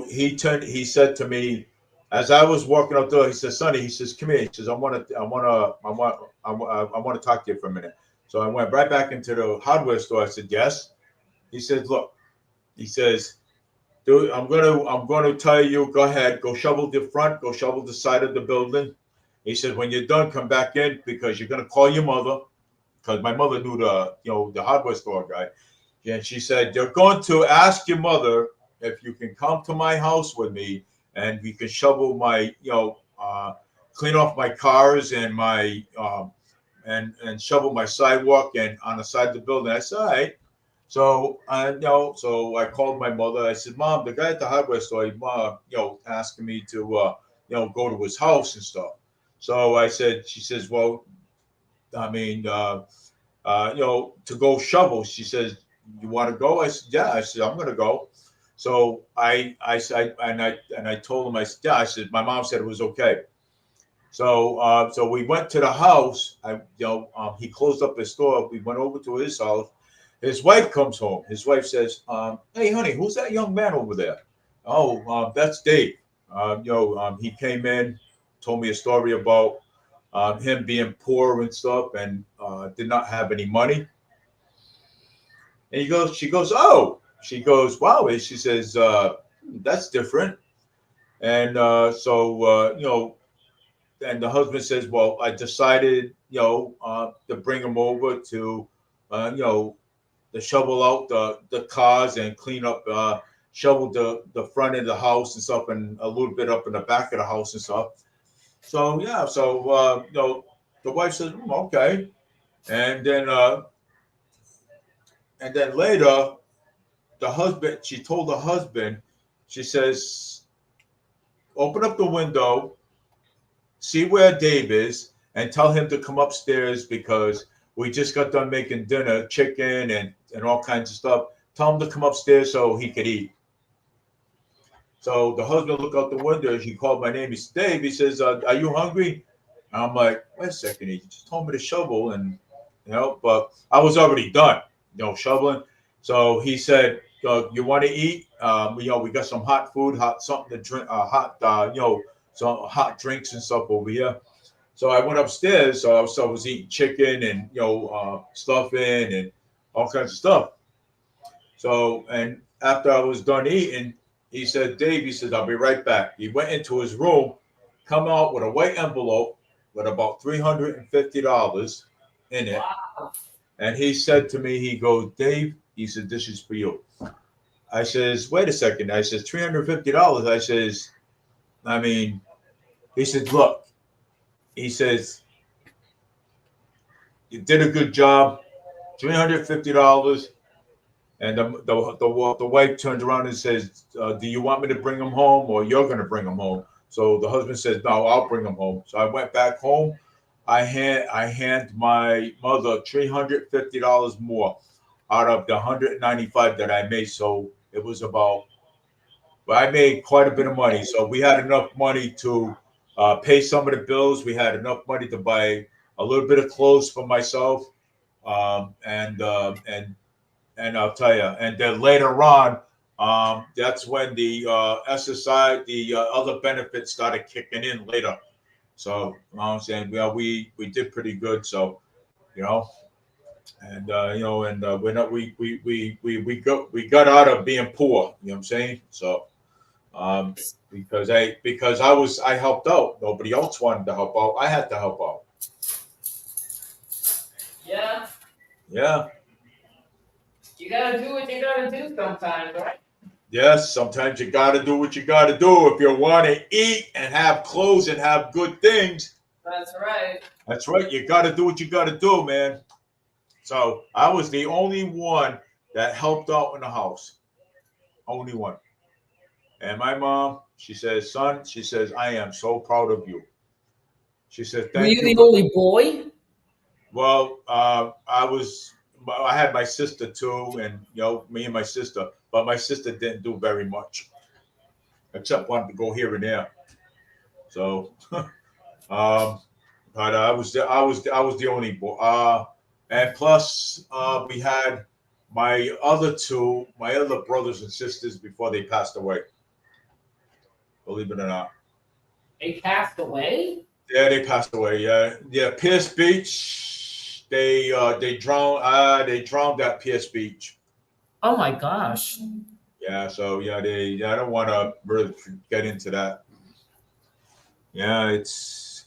S1: he said to me, as I was walking out there, he says, Sonny, he says, come here. He says, I want to talk to you for a minute. So I went right back into the hardware store. I said, yes. He says, look, he says, dude, I'm gonna tell you, go ahead, go shovel the front, go shovel the side of the building. He said, when you're done, come back in because you're gonna call your mother, because my mother knew the hardware store guy. And she said, you're going to ask your mother if you can come to my house with me and we can shovel my clean off my cars and my and shovel my sidewalk and on the side of the building. I said, all right. So so I called my mother. I said, Mom, the guy at the hardware store, asking me to go to his house and stuff. So I said, she says, well, I mean, to go shovel. She says, you want to go? I said, yeah. I said, I'm gonna go. So I told him, I said, yeah. I said, my mom said it was okay. So we went to the house. He closed up his store. We went over to his house. His wife comes home. His wife says, "Hey, honey, who's that young man over there?" Oh, that's Dave. He came in, told me a story about him being poor and stuff, and did not have any money. And she goes, oh, she goes, wow. And she says, that's different. And and the husband says, well, I decided, to bring him over to, to shovel out the cars and clean up, shovel the front of the house and stuff, and a little bit up in the back of the house and stuff. So yeah, the wife says, okay, and then later, she told the husband, she says, open up the window, see where Dave is, and tell him to come upstairs because we just got done making dinner, chicken and all kinds of stuff. Tell him to come upstairs so he could eat. So the husband looked out the window. He called my name. He said, Dave, he says, are you hungry? And I'm like, wait a second. He just told me to shovel. And, but I was already done, shoveling. So he said, you want to eat? We got some hot food, something to drink, some hot drinks and stuff over here. So I went upstairs. So I was eating chicken and, stuffing and all kinds of stuff. So, and after I was done eating, he said, Dave, he says, I'll be right back. He went into his room, come out with a white envelope with about $350 in it.
S2: Wow.
S1: And he said to me, he goes, Dave, he said, this is for you. I says, wait a second. I says, $350. I says, he said, look, he says, you did a good job, $350. And the wife turns around and says, do you want me to bring him home or you're going to bring him home? So the husband says, no, I'll bring him home. So I went back home. I hand my mother $350 more out of the $195 that I made. So it was but I made quite a bit of money. So we had enough money to pay some of the bills. We had enough money to buy a little bit of clothes for myself. And I'll tell you, and then later on, that's when the SSI, the other benefits started kicking in later. So I'm saying, we did pretty good. So, and we're not, we got out of being poor. You know what I'm saying? So, because I helped out. Nobody else wanted to help out. I had to help out.
S2: Yeah.
S1: Yeah.
S2: You gotta do what you gotta do sometimes, right?
S1: Yes, sometimes you got to do what you got to do if you want to eat and have clothes and have good things.
S2: That's right.
S1: That's right. You got to do what you got to do, man. So I was the only one that helped out in the house. Only one. And my mom, she says, son, she says, I am so proud of you. She said, thank you.
S2: Were you the only boy?
S1: Well, I had my sister too, and me and my sister, but my sister didn't do very much, except wanted to go here and there. So, but I was the only boy. And plus, we had my other brothers and sisters before they passed away. Believe it or not.
S2: They passed away?
S1: Yeah, they passed away. Yeah. Pierce Beach. They drowned at Pierce Beach.
S2: Oh my gosh.
S1: Yeah, so I don't want to really get into that. Yeah, it's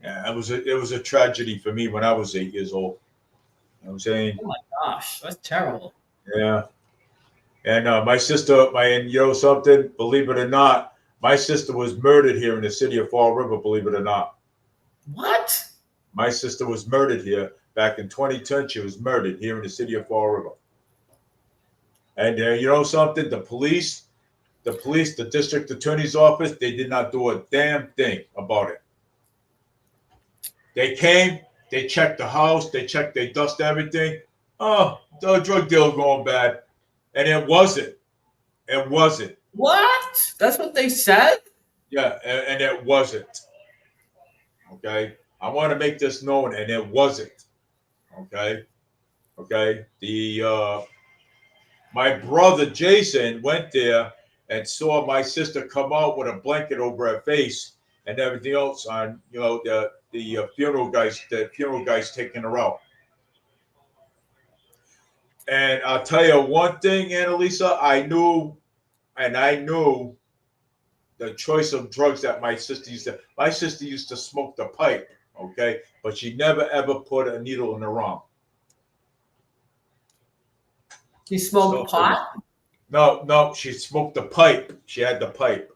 S1: it was a tragedy for me when I was 8 years old. You know what I'm saying?
S2: Oh my gosh, that's terrible.
S1: Yeah. And my sister, something, believe it or not, My sister was murdered here in the city of Fall River, believe it or not.
S2: What?
S1: My sister was murdered here back in 2010. She was murdered here in the city of Fall River. And you know something? The police, the district attorney's office, they did not do a damn thing about it. They came, they checked the house, they dusted everything. Oh, the drug deal going bad. And it wasn't. It wasn't.
S2: What? That's what they said?
S1: Yeah, and it wasn't. Okay. I want to make this known, and it wasn't. Okay. Okay. My brother Jason went there and saw my sister come out with a blanket over her face and everything else on, the funeral guys taking her out. And I'll tell you one thing, Annalisa, I knew the choice of drugs that my sister used to smoke the pipe, okay? But she never ever put a needle in her arm.
S2: You smoked pot?
S1: No, she smoked the pipe. She had the pipe.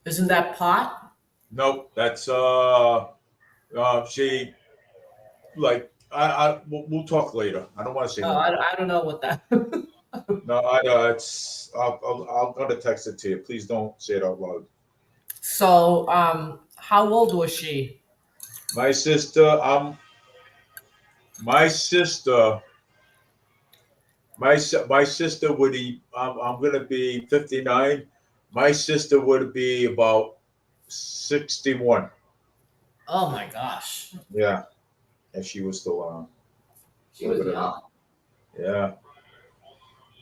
S2: Isn't that pot?
S1: Nope, that's she we'll talk later. I don't want to say.
S2: Oh, I don't know what that.
S1: No, I know it's. I'm gonna text it to you. Please don't say it out loud.
S2: So, how old was she?
S1: My sister. My sister. My sister would be. I'm gonna be 59. My sister would be about 61.
S2: Oh my gosh.
S1: Yeah, and she was still on.
S2: She was young.
S1: Yeah.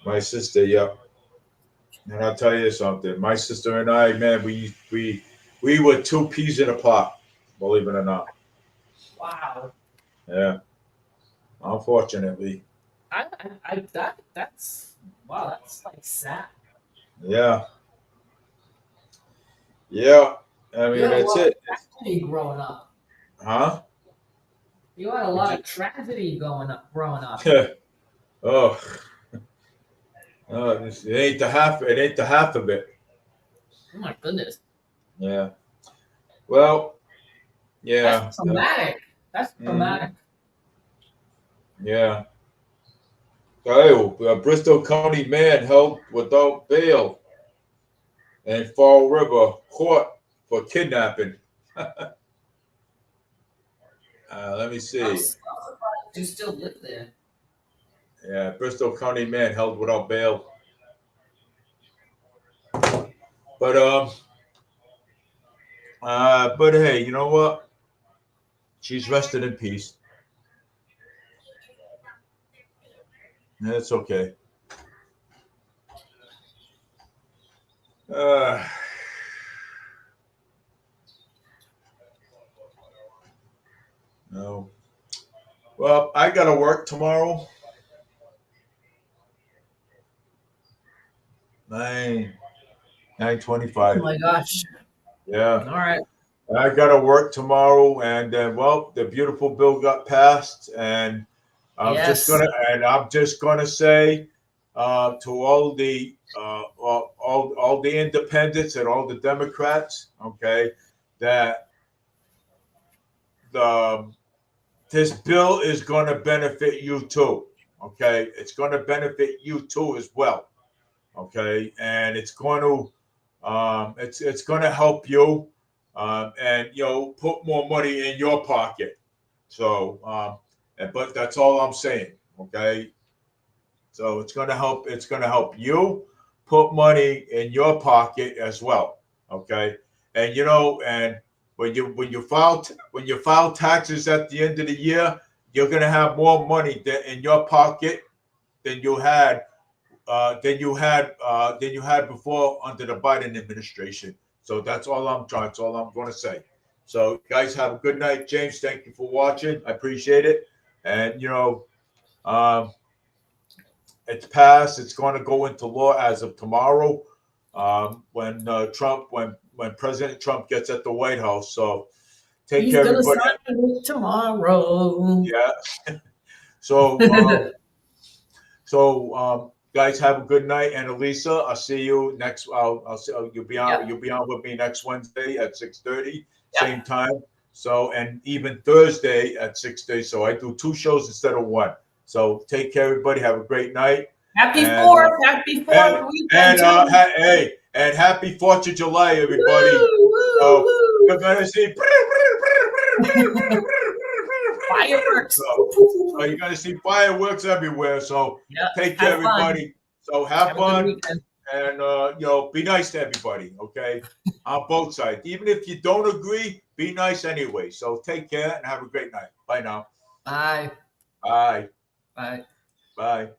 S1: My sister, yep. And I'll tell you something. My sister and I, man, we were two peas in a pot, believe it or not.
S2: Wow.
S1: Yeah. Unfortunately.
S2: That's wow, that's like sad.
S1: Yeah. Yeah. I mean,
S2: You had a
S1: that's
S2: lot of
S1: it.
S2: tragedy growing up.
S1: Huh?
S2: You had a lot of tragedy growing up.
S1: Oh. It ain't the half of it.
S2: Oh my goodness.
S1: Yeah. Well, yeah.
S2: That's traumatic. That's traumatic.
S1: Yeah. Oh, a Bristol County man held without bail in Fall River court for kidnapping. Let me see.
S2: I'm surprised you still live there.
S1: Yeah, Bristol County man held without bail. But hey, you know what? She's rested in peace. That's okay. No. Well, I gotta work tomorrow. 9:25.
S2: Oh my gosh.
S1: Yeah.
S2: All right.
S1: I gotta work tomorrow, and then the beautiful bill got passed, and I'm just gonna say to all the independents and all the Democrats, okay, that this bill is going to benefit you too. Okay, it's going to benefit you too as well. Okay, and it's going to going to help you, and put more money in your pocket. So, but that's all I'm saying. Okay, so it's going to help. It's going to help you put money in your pocket as well. Okay, and and when you file taxes at the end of the year, you're going to have more money in your pocket than you had before under the Biden administration. So that's all I'm going to say. So guys, have a good night. James, thank you for watching. I appreciate it. And it's passed. It's going to go into law as of tomorrow. When President Trump gets at the White House. So take care, everybody.
S2: He's going to sign it tomorrow.
S1: Yeah. So guys have a good night. And Elisa, I'll see you next. I'll see, you'll be on.
S2: Yep.
S1: You'll be on with me next Wednesday at 6:30,
S2: Yep.
S1: same time. So, and even Thursday at 6:30. So I do 2 shows instead of 1. So take care, everybody. Have a great night.
S2: Happy
S1: And,
S2: 4th. Happy 4th weekend,
S1: And
S2: too.
S1: hey, and happy 4th of July, everybody.
S2: Woo, woo,
S1: So
S2: woo.
S1: you're gonna see
S2: Fireworks.
S1: So you're gonna see fireworks everywhere. So
S2: Yeah,
S1: take care,
S2: have fun.
S1: everybody. So have
S2: Have a good
S1: fun.
S2: weekend.
S1: And be nice to everybody, okay? On both sides. Even if you don't agree, be nice anyway. So take care and have a great night. Bye now.
S2: Bye.
S1: Bye.
S2: Bye.
S1: Bye.